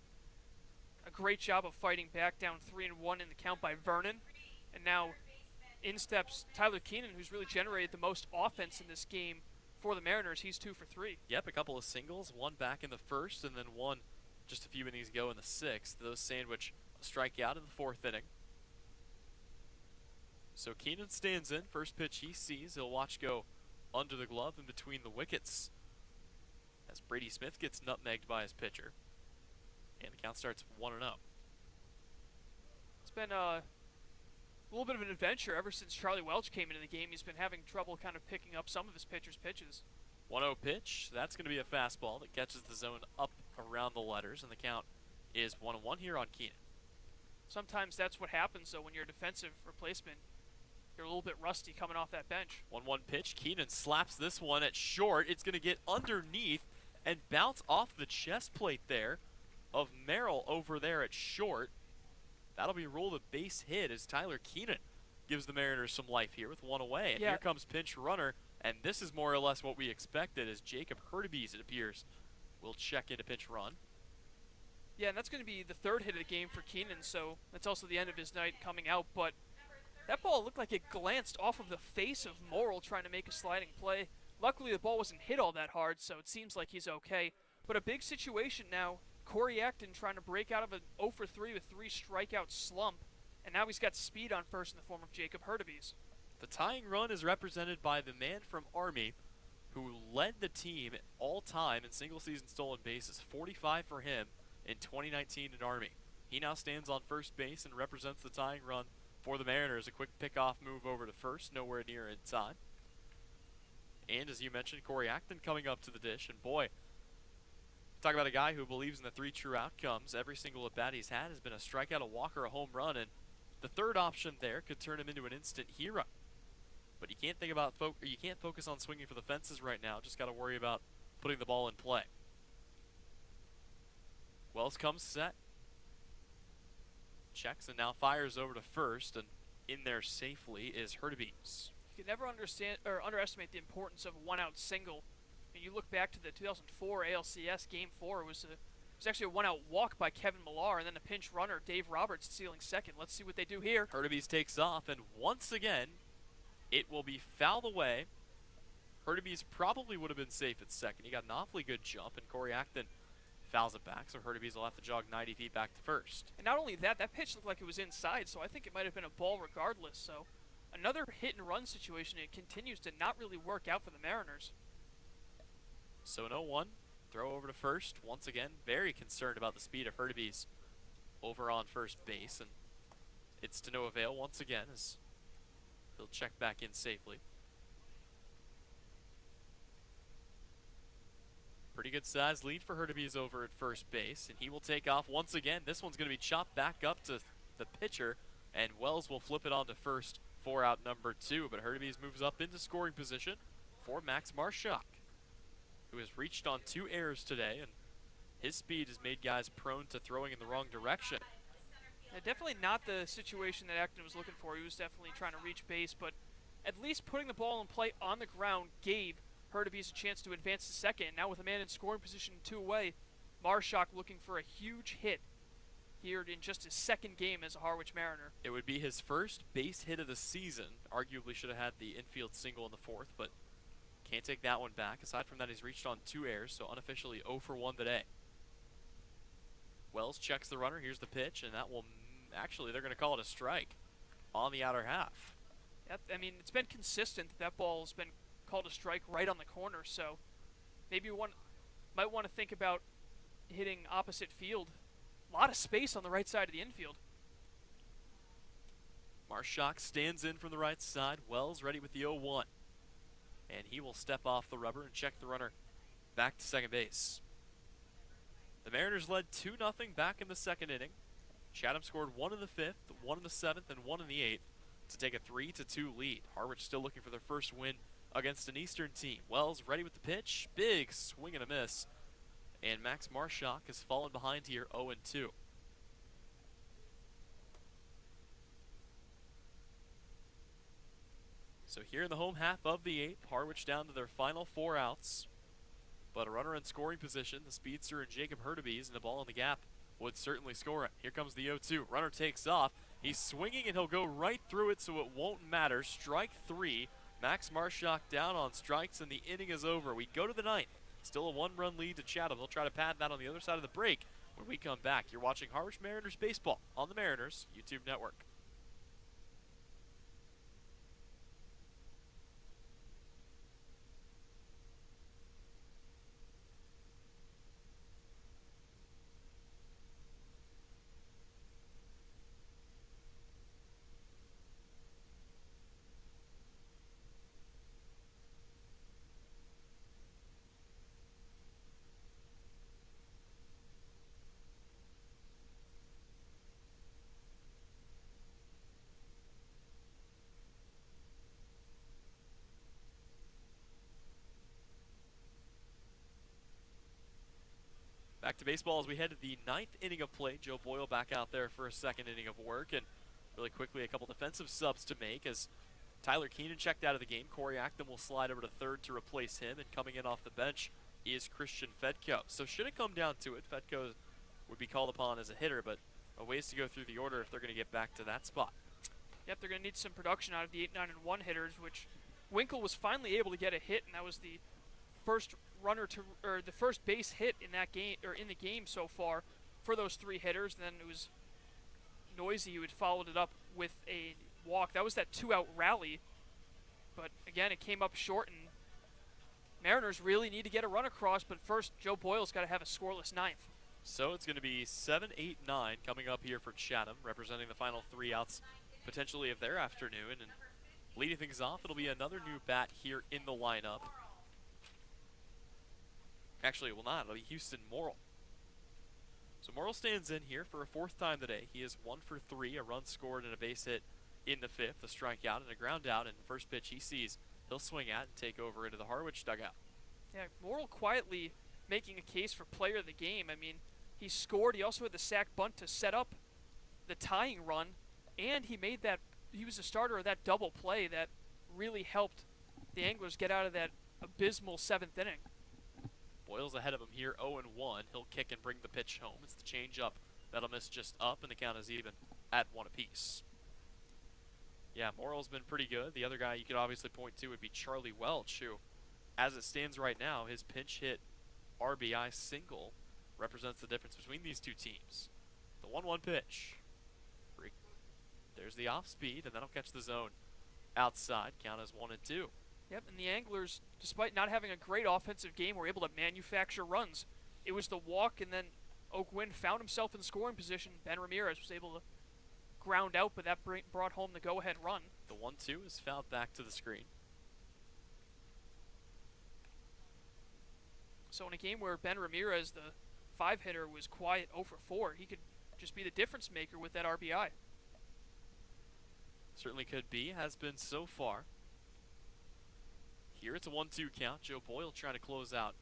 a great job of fighting back, down 3-1 in the count by Vernon. And now in steps Tyler Keenan, who's really generated the most offense in this game for the Mariners. He's 2 for 3. Yep, a couple of singles, one back in the 1st, and then one just a few innings ago in the 6th. Those sandwich a strikeout in the 4th inning. So Keenan stands in. First pitch he sees, he'll watch go under the glove in between the wickets, as Brady Smith gets nutmegged by his pitcher. And the count starts 1-0. It's been a a little bit of an adventure ever since Charlie Welch came into the game. He's been having trouble kind of picking up some of his pitchers' pitches. 1-0 pitch. That's going to be a fastball that catches the zone up around the letters, and the count is 1-1 here on Keenan. Sometimes that's what happens, though, when you're a defensive replacement. You're a little bit rusty coming off that bench. 1-1 pitch. Keenan slaps this one at short. It's going to get underneath and bounce off the chest plate there of Merrill over there at short. That'll be ruled a base hit as Tyler Keenan gives the Mariners some life here with one away. And here comes pinch runner, and this is more or less what we expected as Jacob Hurtubise, it appears, will check into pinch run. Yeah, and that's going to be the third hit of the game for Keenan, so that's also the end of his night coming out. But that ball looked like it glanced off of the face of Morrill trying to make a sliding play. Luckily, the ball wasn't hit all that hard, so it seems like he's okay. But a big situation now. Corey Acton trying to break out of an 0 for 3 with 3 strikeout slump, and now he's got speed on first in the form of Jacob Hurtubise. The tying run is represented by the man from Army who led the team all time in single season stolen bases, 45 for him in 2019 in Army. He now stands on first base and represents the tying run for the Mariners. A quick pickoff move over to first, nowhere near in time. And as you mentioned, Corey Acton coming up to the dish, and boy, talk about a guy who believes in the 3 true outcomes. Every single at bat he's had has been a strikeout, a walk, or a home run, and the third option there could turn him into an instant hero. But you can't think about you can't focus on swinging for the fences right now. Just got to worry about putting the ball in play. Wells comes set, checks, and now fires over to first, and in there safely is Hurtubise. You can never underestimate the importance of a one-out single. When you look back to the 2004 ALCS Game 4, it was actually a one-out walk by Kevin Millar, and then a pinch runner, Dave Roberts, stealing second. Let's see what they do here. Hurtubise takes off, and once again, it will be fouled away. Hurtubise probably would have been safe at second. He got an awfully good jump, and Corey Acton fouls it back, so Hurtubise will have to jog 90 feet back to first. And not only that pitch looked like it was inside, so I think it might have been a ball regardless. So another hit-and-run situation. It continues to not really work out for the Mariners. So 0-1, throw over to first. Once again, very concerned about the speed of Hurtubise over on first base, and it's to no avail once again as he'll check back in safely. Pretty good size lead for Hurtubise over at first base, and he will take off once again. This one's going to be chopped back up to the pitcher, and Wells will flip it on to first for out number 2. But Hurtubise moves up into scoring position for Max Marshak, who has reached on 2 errors today, and his speed has made guys prone to throwing in the wrong direction. Yeah, definitely not the situation that Acton was looking for. He was definitely trying to reach base, but at least putting the ball in play on the ground gave Hurtubise a chance to advance to second. Now with a man in scoring position 2 away, Marshak looking for a huge hit here in just his second game as a Harwich Mariner. It would be his first base hit of the season. Arguably should have had the infield single in the 4th, but can't take that one back. Aside from that, he's reached on 2 errors, so unofficially 0 for 1 today. Wells checks the runner. Here's the pitch, and that will actually, they're going to call it a strike on the outer half. Yep, I mean, it's been consistent that ball's been called a strike right on the corner, so maybe one might want to think about hitting opposite field. A lot of space on the right side of the infield. Marshak stands in from the right side. Wells ready with the 0-1. And he will step off the rubber and check the runner back to second base. The Mariners led 2-0 back in the 2nd inning. Chatham scored 1 in the 5th, 1 in the 7th, and 1 in the 8th to take a 3-2 lead. Harwich still looking for their first win against an Eastern team. Wells ready with the pitch. Big swing and a miss. And Max Marshak has fallen behind here 0-2. So here in the home half of the 8th, Harwich down to their final 4 outs. But a runner in scoring position, the speedster and Jacob Hurtubise, and the ball in the gap would certainly score it. Here comes the 0-2. Runner takes off. He's swinging, and he'll go right through it, so it won't matter. Strike 3. Max Marshak down on strikes, and the inning is over. We go to the 9th. Still a 1-run lead to Chatham. They'll try to pad that on the other side of the break when we come back. You're watching Harwich Mariners baseball on the Mariners YouTube network. Back to baseball as we head to the 9th inning of play. Joe Boyle back out there for a second inning of work, and really quickly a couple defensive subs to make as Tyler Keenan checked out of the game. Corey Acton will slide over to third to replace him, and coming in off the bench is Christian Fedko. So should it come down to it, Fedko would be called upon as a hitter, but a ways to go through the order if they're going to get back to that spot. Yep, they're going to need some production out of the 8, 9, and 1 hitters, which Winkle was finally able to get a hit, and that was the first runner to, or the first base hit in that game, or in the game so far for those 3 hitters. And then it was Noisy who had followed it up with a walk. That was that 2-out rally, but again, it came up short, and Mariners really need to get a run across, but first, Joe Boyle's got to have a scoreless 9th. So it's going to be 7, 8, 9 coming up here for Chatham, representing the final 3 outs potentially of their afternoon. And leading things off, it'll be another new bat here in the lineup. Actually, it will not. It'll be Houston Morrill. So Morrill stands in here for a 4th time today. He is 1 for 3, a run scored and a base hit in the 5th, a strikeout and a ground out. And the first pitch he sees, he'll swing at and take over into the Harwich dugout. Yeah, Morrill quietly making a case for player of the game. I mean, he scored. He also had the sac bunt to set up the tying run, and he made that. He was the starter of that double play that really helped the Anglers get out of that abysmal 7th inning. Boyle's ahead of him here, 0-1. He'll kick and bring the pitch home. It's the changeup that'll miss just up, and the count is even at 1 apiece. Yeah, Morrill's been pretty good. The other guy you could obviously point to would be Charlie Welch, who, as it stands right now, his pinch hit RBI single represents the difference between these two teams. The 1-1 pitch. There's the off speed, and that'll catch the zone outside. Count as 1-2. Yep, and the Anglers, despite not having a great offensive game, were able to manufacture runs. It was the walk, and then Oak Wind found himself in scoring position. Ben Ramirez was able to ground out, but that brought home the go-ahead run. The 1-2 is fouled back to the screen. So in a game where Ben Ramirez, the 5-hitter, was quiet 0 for 4, he could just be the difference maker with that RBI. Certainly could be, has been so far. Here it's a 1-2 count. Joe Boyle trying to close out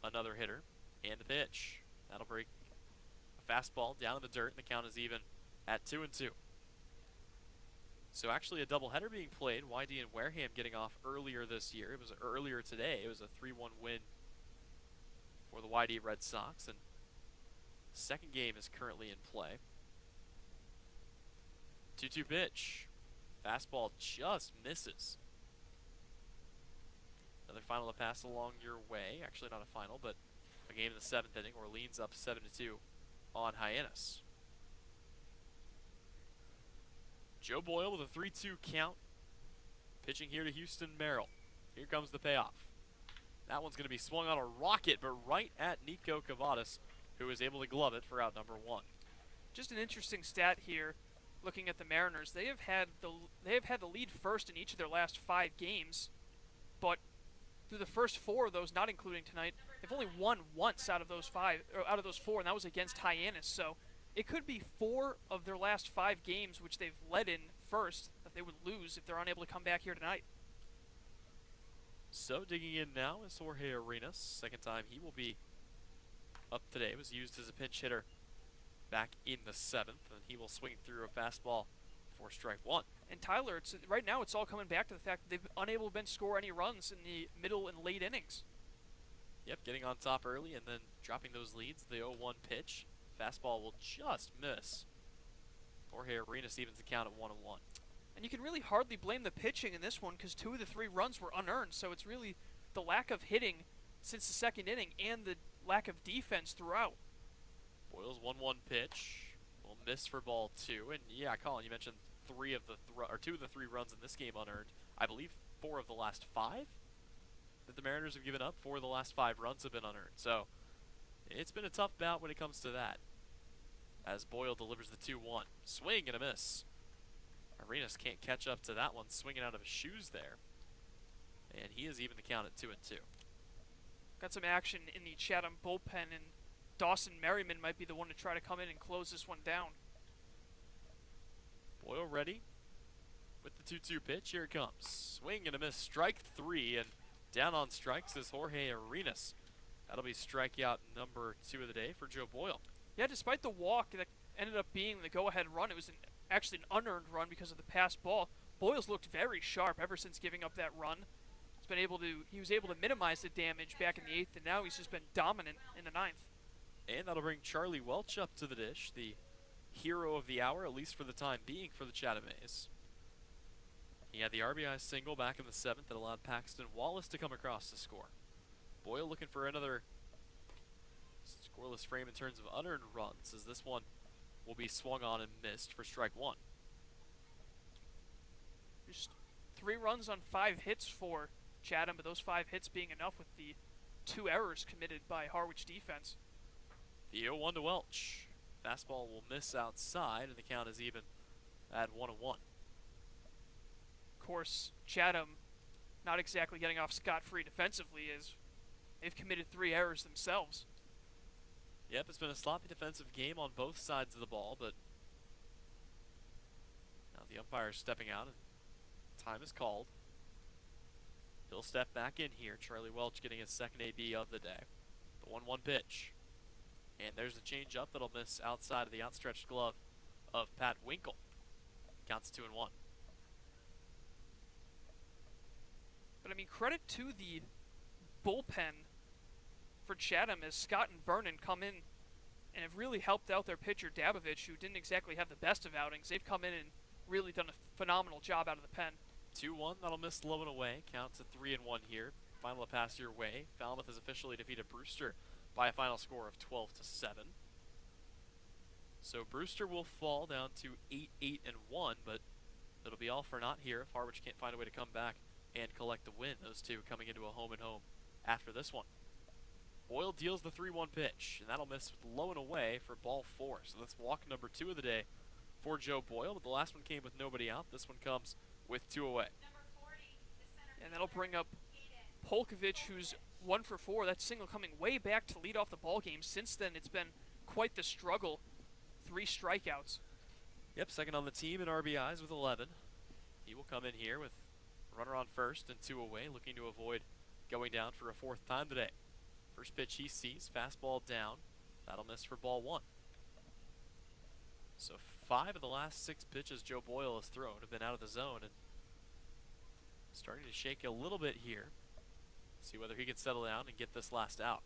another hitter. And the pitch. That'll break a fastball down in the dirt, and the count is even at 2-2. So actually a doubleheader being played. YD and Wareham getting off earlier this year. It was earlier today. It was a 3-1 win for the YD Red Sox, and the second game is currently in play. 2-2 pitch. Fastball just misses. Another final to pass along your way. Actually not a final, but a game in the 7th inning. Orleans up 7-2 on Hyannis. Joe Boyle with a 3-2 count. Pitching here to Houston Merrill. Here comes the payoff. That one's going to be swung on a rocket, but right at Nico Cavadas, who is able to glove it for out number 1. Just an interesting stat here. Looking at the Mariners, they have had the lead first in each of their last 5 games, but through the first 4 of those, not including tonight, they've only won once out of those 4, and that was against Hyannis. So it could be 4 of their last 5 games which they've led in first that they would lose if they're unable to come back here tonight. So digging in now is Jorge Arenas. Second time he will be up today. Was used as a pinch hitter back in the 7th, and he will swing through a fastball for strike 1. And Tyler, right now it's all coming back to the fact that they've been unable to score any runs in the middle and late innings. Yep, getting on top early and then dropping those leads. The 0-1 pitch. Fastball will just miss. Jorge Arenas evens the count at 1-1. And you can really hardly blame the pitching in this one because 2 of the 3 runs were unearned. So it's really the lack of hitting since the 2nd inning and the lack of defense throughout. Boyle's 1-1 pitch will miss for ball 2. And yeah, Colin, you mentioned 2 of the 3 runs in this game unearned. I believe 4 of the last 5 that the Mariners have given up. 4 of the last 5 runs have been unearned. So it's been a tough bout when it comes to that, as Boyle delivers the 2-1. Swing and a miss. Arenas can't catch up to that one, swinging out of his shoes there. And he is even the count at 2-2. Got some action in the Chatham bullpen, and Dawson Merriman might be the one to try to come in and close this one down. Boyle ready with the 2-2 pitch. Here it comes. Swing and a miss. Strike 3, and down on strikes is Jorge Arenas. That'll be strikeout number 2 of the day for Joe Boyle. Yeah, despite the walk that ended up being the go-ahead run, it was actually an unearned run because of the pass ball. Boyle's looked very sharp ever since giving up that run. He was able to minimize the damage back in the 8th, and now he's just been dominant in the 9th. And that'll bring Charlie Welch up to the dish, the hero of the hour, at least for the time being, for the Chatham A's. He had the RBI single back in the 7th that allowed Paxton Wallace to come across to score. Boyle looking for another scoreless frame in terms of unearned runs, as this one will be swung on and missed for strike 1. Just 3 runs on 5 hits for Chatham, but those 5 hits being enough with the 2 errors committed by Harwich defense. The 0-1 to Welch. Fastball will miss outside, and the count is even at 1-1. Of course, Chatham not exactly getting off scot-free defensively, as they've committed 3 errors themselves. Yep, it's been a sloppy defensive game on both sides of the ball, but now the umpire is stepping out and time is called. He'll step back in here. Charlie Welch getting his second AB of the day. The 1-1 pitch. And there's the changeup that'll miss outside of the outstretched glove of Pat Winkle. Counts 2-1. But I mean, credit to the bullpen for Chatham as Scott and Vernon come in and have really helped out their pitcher Dabovich, who didn't exactly have the best of outings. They've come in and really done a phenomenal job out of the pen. 2-1, that'll miss low and away. Counts at 3-1 here. Final to pass your way. Falmouth has officially defeated Brewster by a final score of 12-7. So Brewster will fall down to 8-1, but it'll be all for naught here if Harwich can't find a way to come back and collect the win. Those two coming into a home and home after this one. Boyle deals the 3-1 pitch, and that'll miss low and away for ball 4. So that's walk number 2 of the day for Joe Boyle, but the last one came with nobody out. This one comes with 2 away. And that'll bring up Polkovich, who's 1 for 4. That single coming way back to lead off the ball game. Since then, it's been quite the struggle. 3 strikeouts. Yep, second on the team in RBIs with 11. He will come in here with runner on first and 2 away, looking to avoid going down for a 4th time today. First pitch he sees, fastball down. That'll miss for ball 1. So 5 of the last 6 pitches Joe Boyle has thrown have been out of the zone, and starting to shake a little bit here. See whether he can settle down and get this last out.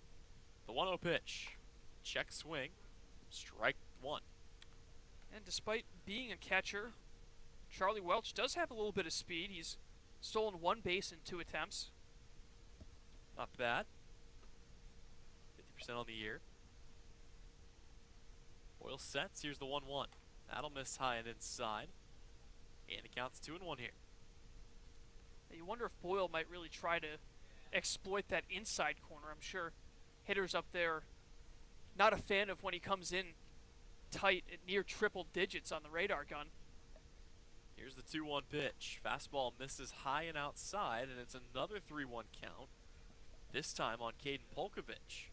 The 1-0 pitch. Check swing. Strike 1. And despite being a catcher, Charlie Welch does have a little bit of speed. He's stolen 1 base in 2 attempts. Not bad. 50% on the year. Boyle sets. Here's the 1-1. That'll miss high and inside. And it counts 2-1 here. You wonder if Boyle might really try to exploit that inside corner. I'm sure hitters up there not a fan of when he comes in tight at near triple digits on the radar gun. Here's the 2-1 pitch. Fastball misses high and outside, and it's another 3-1 count. This time on Caden Polkovich.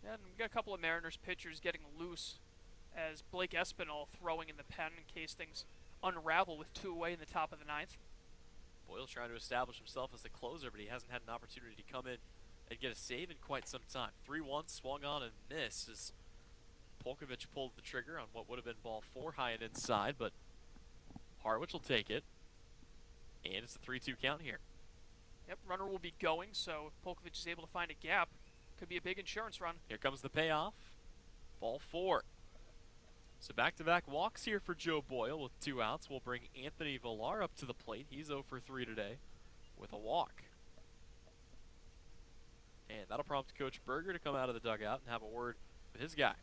Yeah, and we got a couple of Mariners pitchers getting loose as Blake Espinal throwing in the pen in case things unravel with 2 away in the top of the 9th. Boyle trying to establish himself as the closer, but he hasn't had an opportunity to come in and get a save in quite some time. 3-1 swung on and missed as Polkovich pulled the trigger on what would have been ball 4 high and inside, but Harwich will take it. And it's a 3-2 count here. Yep, runner will be going, so if Polkovich is able to find a gap, could be a big insurance run. Here comes the payoff. Ball 4. So back-to-back walks here for Joe Boyle with 2 outs. We'll bring Anthony Villar up to the plate. He's 0 for 3 today with a walk. And that'll prompt Coach Berger to come out of the dugout and have a word with his guy.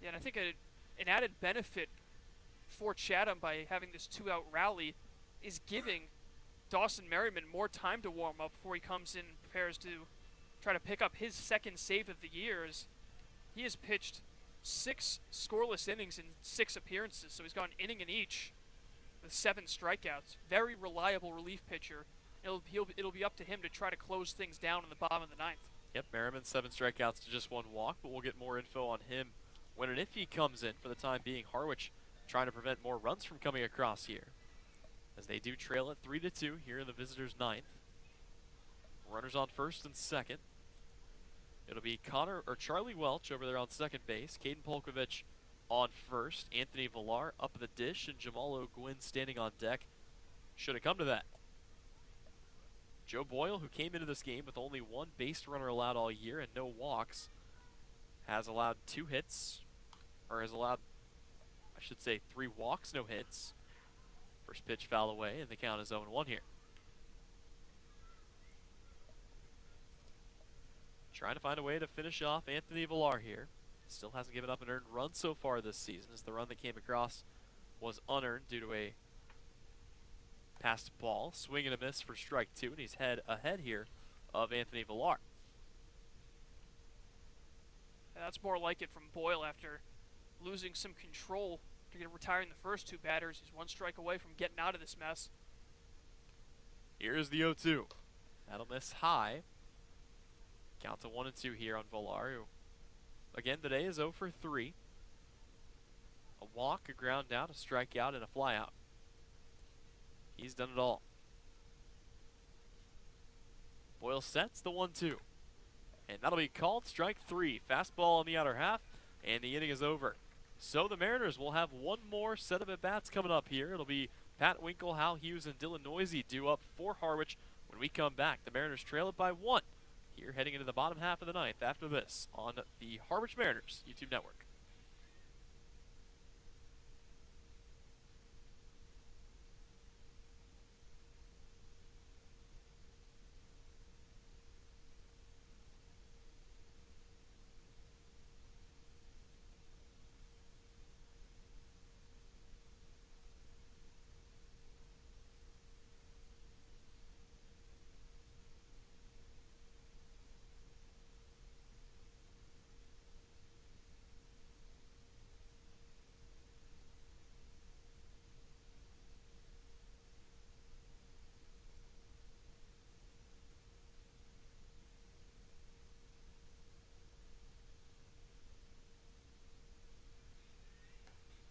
Yeah, and I think an added benefit for Chatham by having this 2-out rally is giving Dawson Merriman more time to warm up before he comes in and prepares to try to pick up his 2nd save of the year. As he has pitched 6 scoreless innings in 6 appearances, so he's gone inning in each with 7 strikeouts. Very reliable relief pitcher. It'll be up to him to try to close things down in the bottom of the 9th. Yep, Merriman 7 strikeouts to just 1 walk, but we'll get more info on him when and if he comes in. For the time being, Harwich trying to prevent more runs from coming across here, as they do trail it 3-2 here in the visitors' 9th. Runners on first and second. It'll be Charlie Welch over there on second base. Caden Polkovich on first. Anthony Villar up the dish, and Jamal O'Gwyn standing on deck. Should have come to that. Joe Boyle, who came into this game with only one base runner allowed all year and no walks, has allowed 2 hits, or has allowed, I should say, 3 walks, no hits. First pitch foul away, and the count is 0-1 here. Trying to find a way to finish off Anthony Villar here. Still hasn't given up an earned run so far this season, as the run that came across was unearned due to a passed ball. Swing and a miss for strike 2, and he's ahead here of Anthony Villar. And that's more like it from Boyle after losing some control to retiring the first 2 batters. He's 1 strike away from getting out of this mess. Here's the 0-2. That'll miss high. Count to 1-2 here on Villar, who, again, today is 0 for 3. A walk, a ground out, a strikeout, and a flyout. He's done it all. Boyle sets the 1-2. And that'll be called strike 3. Fastball on the outer half, and the inning is over. So the Mariners will have one more set of at-bats coming up here. It'll be Pat Winkle, Hal Hughes, and Dylan Noisy due up for Harwich when we come back. The Mariners trail it by 1 here heading into the bottom half of the 9th after this on the Harwich Mariners YouTube network.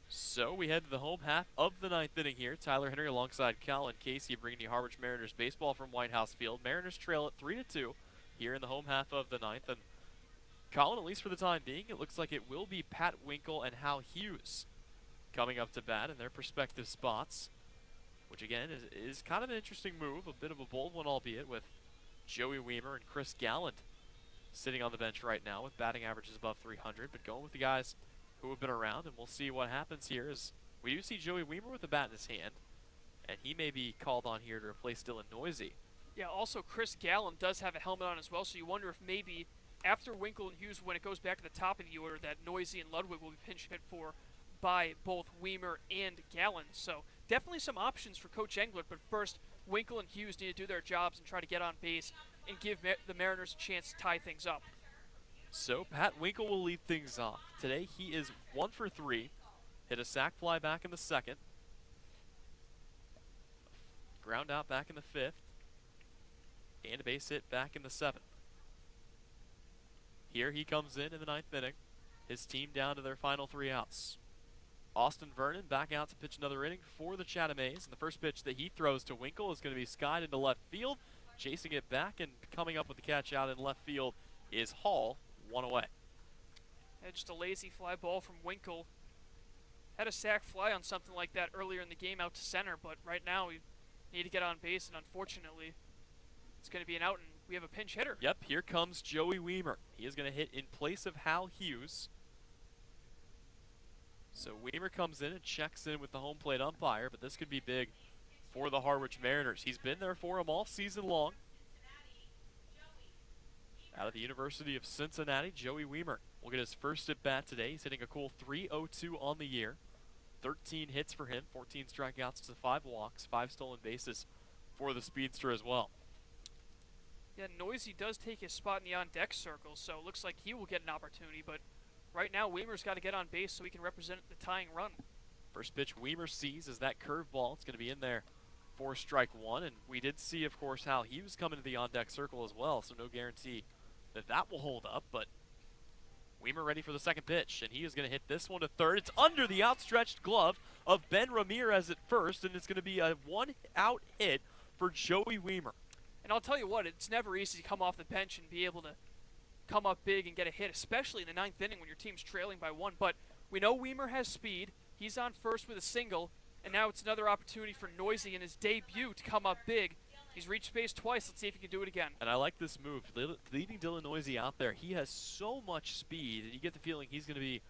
So we head to the home half of the 9th inning here. Tyler Henry alongside Colin Casey bringing you Harwich Mariners baseball from White House Field. Mariners trail at 3-2 here in the home half of the 9th. And Colin, at least for the time being, it looks like it will be Pat Winkle and Hal Hughes coming up to bat in their respective spots, which again is kind of an interesting move, a bit of a bold one albeit, with Joey Weimer and Chris Galland sitting on the bench right now with batting averages above 300, but going with the guys who have been around, and we'll see what happens here. As we do see Joey Weimer with the bat in his hand, and he may be called on here to replace Dylan Noisy. Yeah, also Chris Galland does have a helmet on as well, so you wonder if maybe after Winkle and Hughes, when it goes back to the top of the order, that Noisy and Ludwig will be pinch hit for by both Weimer and Galland. So definitely some options for Coach Englert, but first Winkle and Hughes need to do their jobs and try to get on base and give the Mariners a chance to tie things up. So Pat Winkle will lead things off. Today he is 1 for 3. Hit a sac fly back in the 2nd. Ground out back in the 5th. And a base hit back in the 7th. Here he comes in the 9th inning. His team down to their final 3 outs. Austin Vernon back out to pitch another inning for the Chatham-A's. And the first pitch that he throws to Winkle is going to be skied into left field. Chasing it back and coming up with the catch out in left field is Hall. 1 away. And just a lazy fly ball from Winkle. Had a sac fly on something like that earlier in the game out to center, but right now we need to get on base, and unfortunately it's going to be an out, and we have a pinch hitter. Yep, here comes Joey Weimer. He is going to hit in place of Hal Hughes. So Weimer comes in and checks in with the home plate umpire, but this could be big for the Harwich Mariners. He's been there for them all season long. Out of the University of Cincinnati, Joey Weimer will get his first at bat today. He's hitting a cool .302 on the year. 13 hits for him, 14 strikeouts to 5 walks, 5 stolen bases for the speedster as well. Yeah, Noisy does take his spot in the on-deck circle, so it looks like he will get an opportunity, but right now Weimer's got to get on base so he can represent the tying run. First pitch Weimer sees is that curveball. It's going to be in there for strike 1, and we did see, of course, Hal Hughes come into the on-deck circle as well, so no guarantee that will hold up, but Weimer ready for the second pitch, and he is going to hit this one to third. It's under the outstretched glove of Ben Ramirez at first, and it's going to be a 1-out hit for Joey Weimer. And I'll tell you what, it's never easy to come off the bench and be able to come up big and get a hit, especially in the ninth inning when your team's trailing by 1. But we know Weimer has speed. He's on first with a single, and now it's another opportunity for Noisy in his debut to come up big. He's reached base twice. Let's see if he can do it again. And I like this move. Leaving Dylan Noisy out there, he has so much speed, and you get the feeling he's going to be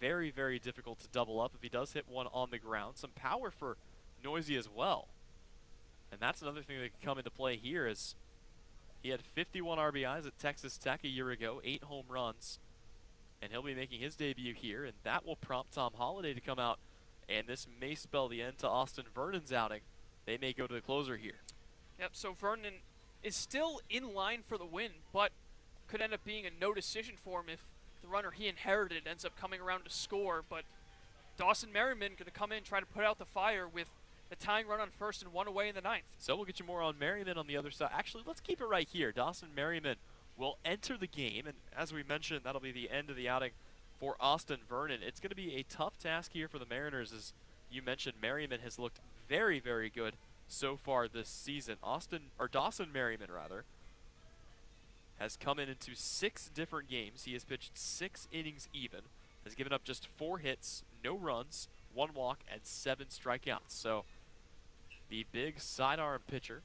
very, very difficult to double up if he does hit one on the ground. Some power for Noisy as well. And that's another thing that can come into play here is he had 51 RBIs at Texas Tech a year ago, 8 home runs. And he'll be making his debut here, and that will prompt Tom Holliday to come out. And this may spell the end to Austin Vernon's outing. They may go to the closer here. Yep, so Vernon is still in line for the win, but could end up being a no decision for him if the runner he inherited ends up coming around to score. But Dawson Merriman going to come in and try to put out the fire with the tying run on first and 1 away in the 9th. So we'll get you more on Merriman on the other side. Actually, let's keep it right here. Dawson Merriman will enter the game, and as we mentioned, that'll be the end of the outing for Austin Vernon. It's going to be a tough task here for the Mariners. As you mentioned, Merriman has looked very, very good so far this season. Dawson Merriman, has come into 6 different games. He has pitched 6 innings even, has given up just 4 hits, no runs, 1 walk, and 7 strikeouts. So the big sidearm pitcher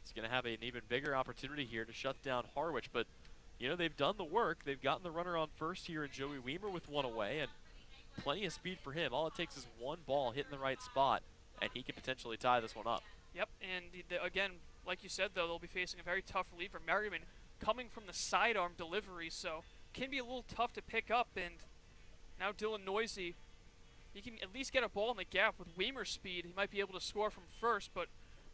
is going to have an even bigger opportunity here to shut down Harwich. But, you know, they've done the work. They've gotten the runner on first here in Joey Weimer with 1 away, and plenty of speed for him. All it takes is 1 ball hitting the right spot, and he can potentially tie this one up. Yep, and again, like you said, though, they'll be facing a very tough reliever. Merriman coming from the sidearm delivery, so can be a little tough to pick up. And now Dylan Noisy, he can at least get a ball in the gap with Weimer's speed. He might be able to score from first, but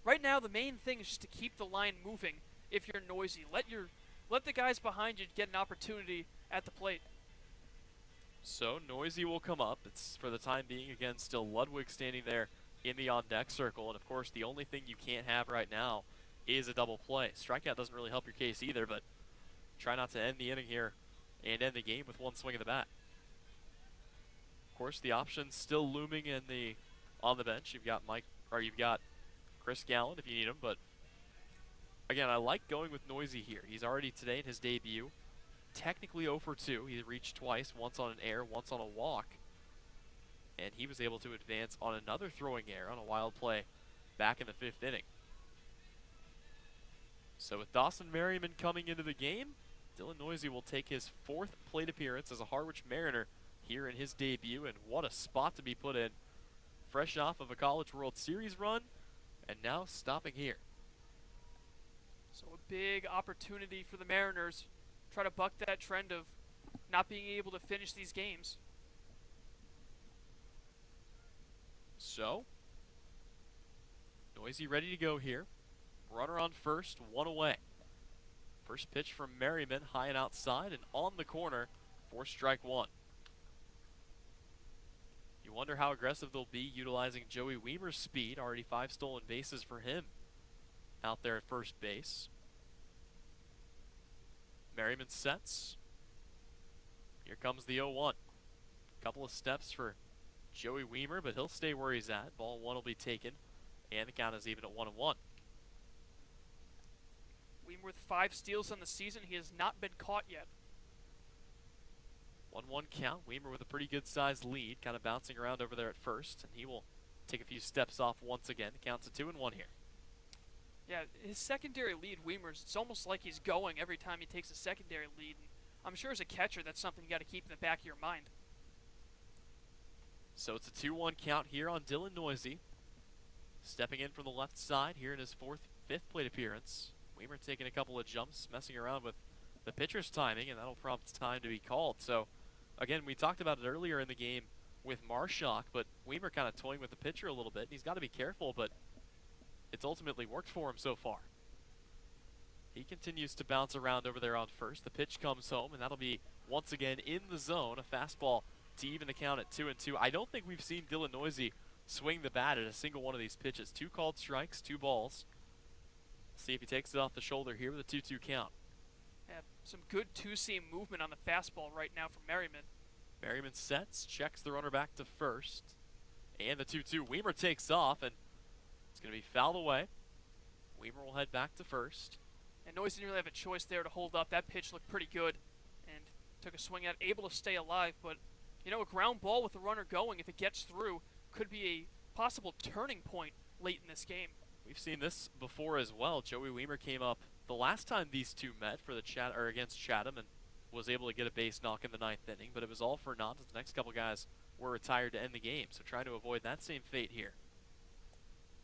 right now the main thing is just to keep the line moving if you're Noisy. Let the guys behind you get an opportunity at the plate. So Noisy will come up. It's for the time being, again, still Ludwig standing there in the on-deck circle. And, of course, the only thing you can't have right now is a double play. Strikeout doesn't really help your case either, but try not to end the inning here and end the game with 1 swing of the bat. Of course, the options still looming on the bench. You've got Chris Gallen if you need him, but again, I like going with Noisy here. He's already today in his debut, technically 0 for 2. He reached twice, once on an error, once on a walk. And he was able to advance on another throwing error on a wild play back in the 5th inning. So with Dawson Merriman coming into the game, Dylan Noisy will take his 4th plate appearance as a Harwich Mariner here in his debut, and what a spot to be put in. Fresh off of a College World Series run, and now stopping here. So a big opportunity for the Mariners. Try to buck that trend of not being able to finish these games. So, Noisy ready to go here. Runner on first, 1 away. First pitch from Merriman, high and outside, and on the corner for strike 1. You wonder how aggressive they'll be utilizing Joey Weimer's speed. Already 5 stolen bases for him out there at first base. Merriman sets. Here comes the 0-1. Couple of steps for Joey Weimer, but he'll stay where he's at. Ball 1 will be taken, and the count is even at 1-1. Weimer with 5 steals on the season. He has not been caught yet. 1-1 count. Weimer with a pretty good sized lead, kind of bouncing around over there at first, and he will take a few steps off once again. The count's at 2-1 here. Yeah, his secondary lead, Weimer's, it's almost like he's going every time he takes a secondary lead. And I'm sure as a catcher, that's something you got to keep in the back of your mind. So it's a 2-1 count here on Dylan Noisy. Stepping in from the left side here in his 5th plate appearance. Weimer taking a couple of jumps, messing around with the pitcher's timing, and that'll prompt time to be called. So, again, we talked about it earlier in the game with Marshak, but Weimer kind of toying with the pitcher a little bit, and he's got to be careful, but it's ultimately worked for him so far. He continues to bounce around over there on first. The pitch comes home, and that'll be once again in the zone, a fastball to even the count at 2-2. I don't think we've seen Dylan Noisy swing the bat at a single one of these pitches. 2 called strikes, 2 balls. See if he takes it off the shoulder here with a 2-2 count. Yeah, some good two-seam movement on the fastball right now from Merriman. Merriman sets, checks the runner back to first. And the 2-2. Weimer takes off, and it's going to be fouled away. Weimer will head back to first. And Noyes didn't really have a choice there to hold up. That pitch looked pretty good and took a swing at it, able to stay alive. But, you know, a ground ball with the runner going, if it gets through, could be a possible turning point late in this game. We've seen this before as well. Joey Weimer came up the last time these two met for the against Chatham and was able to get a base knock in the 9th inning, but it was all for naught as the next couple guys were retired to end the game. So trying to avoid that same fate here.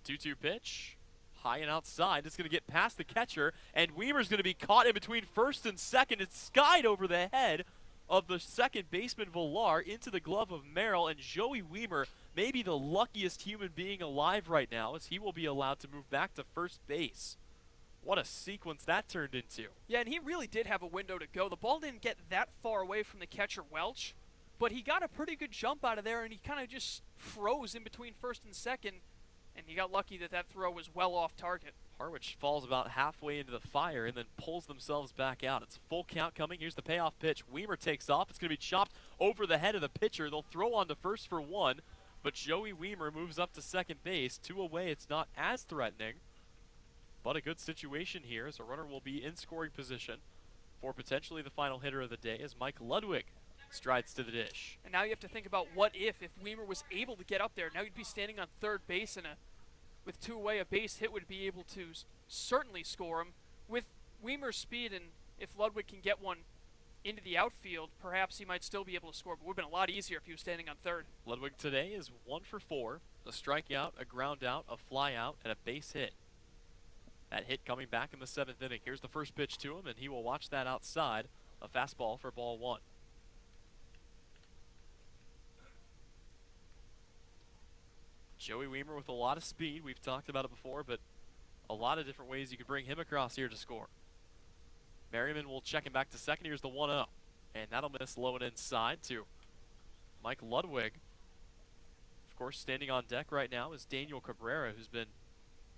2-2 pitch. High and outside. It's going to get past the catcher, and Weimer's going to be caught in between first and second. It's skied over the head of the second baseman Villar into the glove of Merrill, and Joey Weimer may be the luckiest human being alive right now as he will be allowed to move back to first base. What a sequence that turned into. Yeah, and he really did have a window to go. The ball didn't get that far away from the catcher Welch, but he got a pretty good jump out of there, and he kind of just froze in between first and second, and he got lucky that that throw was well off target. Harwich falls about halfway into the fire and then pulls themselves back out. It's a full count coming. Here's the payoff pitch. Weimer takes off. It's going to be chopped over the head of the pitcher. They'll throw on to first for one, but Joey Weimer moves up to second base. 2 away. It's not as threatening, but a good situation here as a runner will be in scoring position for potentially the final hitter of the day as Mike Ludwig strides to the dish. And now you have to think about what if Weimer was able to get up there. Now he'd be standing on third base, and with 2 away, a base hit would be able to certainly score him. With Weimer's speed, and if Ludwig can get one into the outfield, perhaps he might still be able to score, but it would have been a lot easier if he was standing on third. Ludwig today is 1 for 4, a strikeout, a ground out, a fly out, and a base hit. That hit coming back in the 7th inning. Here's the first pitch to him, and he will watch that outside. A fastball for ball 1. Joey Weimer with a lot of speed. We've talked about it before, but a lot of different ways you could bring him across here to score. Merriman will check him back to second. Here's the 1-0. And that'll miss low and inside to Mike Ludwig. Of course, standing on deck right now is Daniel Cabrera, who's been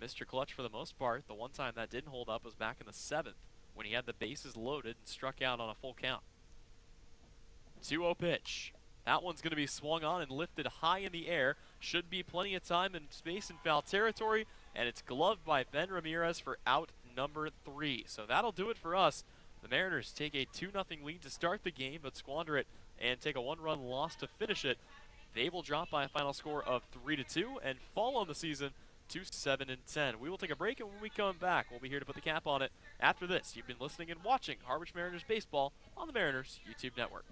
Mr. Clutch for the most part. The one time that didn't hold up was back in the 7th when he had the bases loaded and struck out on a full count. 2-0 pitch. That one's going to be swung on and lifted high in the air. Should be plenty of time and space in foul territory, and it's gloved by Ben Ramirez for out number 3. So that'll do it for us. The Mariners take a 2-0 lead to start the game, but squander it and take a 1-run loss to finish it. They will drop by a final score of 3-2 and fall on the season to 7-10. We will take a break, and when we come back, we'll be here to put the cap on it. After this, you've been listening and watching Harwich Mariners baseball on the Mariners YouTube network.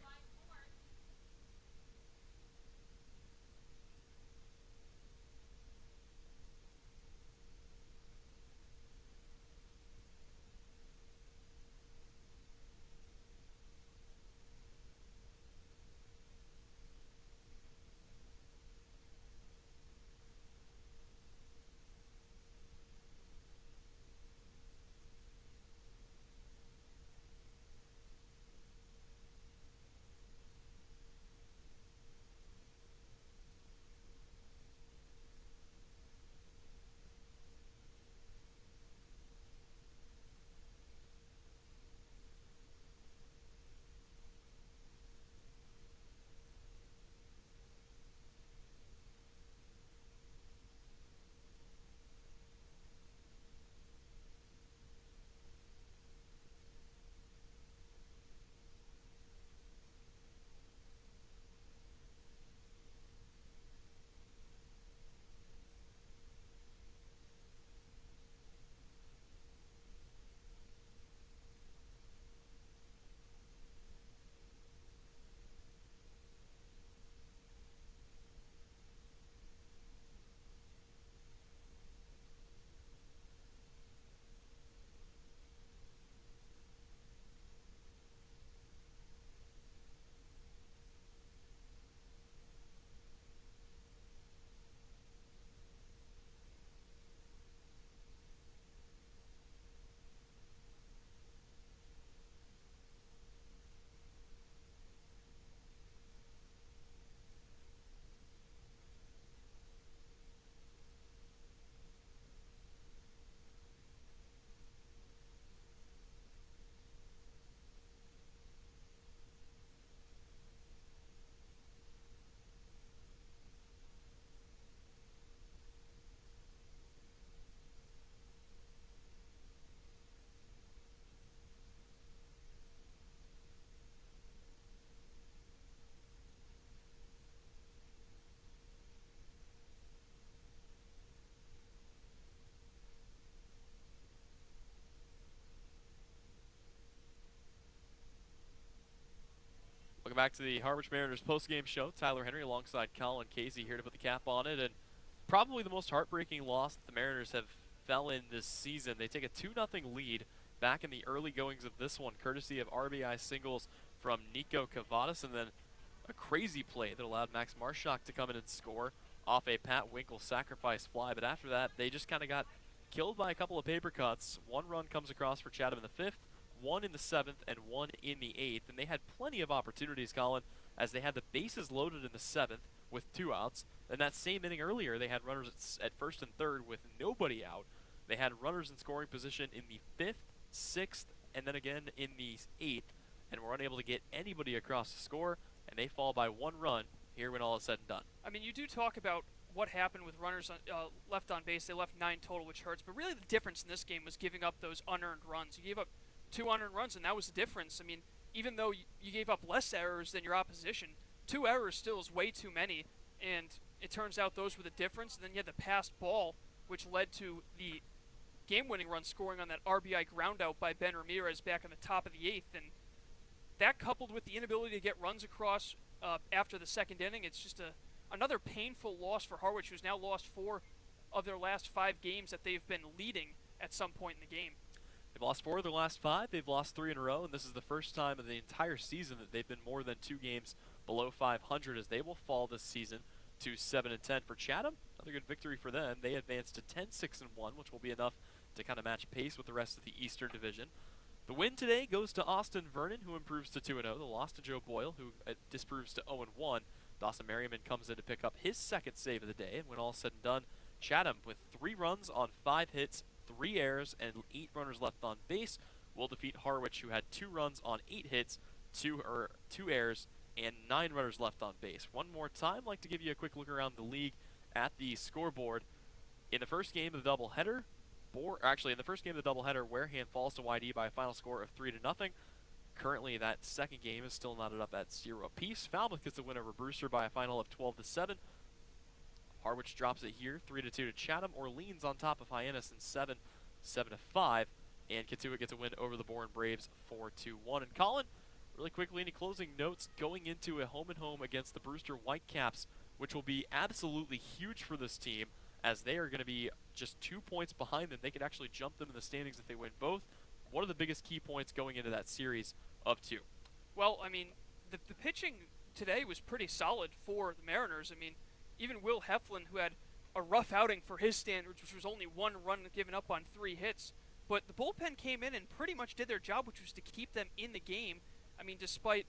Welcome back to the Harwich Mariners postgame show. Tyler Henry alongside Colin Casey here to put the cap on it. And probably the most heartbreaking loss that the Mariners have fell in this season. They take a 2-0 lead back in the early goings of this one, courtesy of RBI singles from Nico Cavadas, and then a crazy play that allowed Max Marshak to come in and score off a Pat Winkle sacrifice fly. But after that, they just kind of got killed by a couple of paper cuts. One run comes across for Chatham in the 5th, one in the 7th, and one in the 8th. And they had plenty of opportunities, Colin, as they had the bases loaded in the 7th with 2 outs. And that same inning earlier, they had runners at 1st and 3rd with nobody out. They had runners in scoring position in the 5th, 6th, and then again in the 8th, and were unable to get anybody across the score, and they fall by 1 run here when all is said and done. I mean, you do talk about what happened with runners left on base. They left 9 total, which hurts. But really the difference in this game was giving up those unearned runs. You gave up 2 unearned runs, and that was the difference. I mean, even though you gave up less errors than your opposition, 2 errors still is way too many. And it turns out those were the difference. And then you had the passed ball, which led to the game-winning run scoring on that RBI groundout by Ben Ramirez back in the top of the 8th. And that coupled with the inability to get runs across after the 2nd inning, it's just another painful loss for Harwich, who's now lost 4 of their last 5 games that they've been leading at some point in the game. They've lost 4 of their last 5. They've lost 3 in a row, and this is the first time in the entire season that they've been more than 2 games below 500, as they will fall this season to 7-10 for Chatham. Another good victory for them. They advance to 10-6-1, which will be enough to kind of match pace with the rest of the Eastern Division. The win today goes to Austin Vernon, who improves to 2-0. The loss to Joe Boyle, who disproves to 0-1. Dawson Merriman comes in to pick up his 2nd save of the day, and when all is said and done, Chatham, with 3 runs on 5 hits, 3 errors, and 8 runners left on base, will defeat Harwich, who had 2 runs on 8 hits, 2 errors, and 9 runners left on base. One more time, I'd like to give you a quick look around the league at the scoreboard. In the first game of the doubleheader, in the first game of the doubleheader, Wareham falls to YD by a final score of 3-0. Currently, that 2nd game is still knotted up at 0 apiece. Falmouth gets the win over Brewster by a final of 12-7. Harwich drops it here, 3-2 to Chatham. Orleans on top of Hyannis in 7-5. And Katuitt gets a win over the Bourne Braves 4-1. And Colin, really quickly, any closing notes going into a home-and-home against the Brewster Whitecaps, which will be absolutely huge for this team, as they are going to be just 2 points behind them. They could actually jump them in the standings if they win both. What are the biggest key points going into that series of 2? Well, I mean, the pitching today was pretty solid for the Mariners. I mean, even Will Heflin, who had a rough outing for his standards, which was only 1 run given up on 3 hits, but the bullpen came in and pretty much did their job, which was to keep them in the game. I mean, despite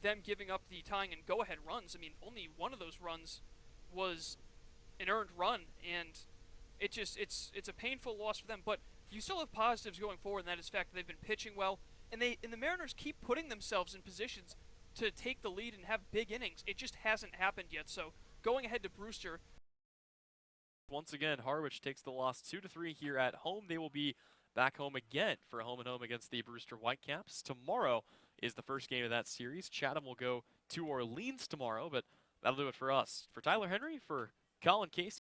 them giving up the tying and go-ahead runs, I mean, only one of those runs was an earned run, and it's a painful loss for them. But you still have positives going forward, and that is the fact that they've been pitching well, and the Mariners keep putting themselves in positions to take the lead and have big innings. It just hasn't happened yet. So going ahead to Brewster. Once again, Harwich takes the loss 2-3 here at home. They will be back home again for a home-and-home against the Brewster Whitecaps. Tomorrow is the first game of that series. Chatham will go to Orleans tomorrow, but that'll do it for us. For Tyler Henry, for Colin Casey.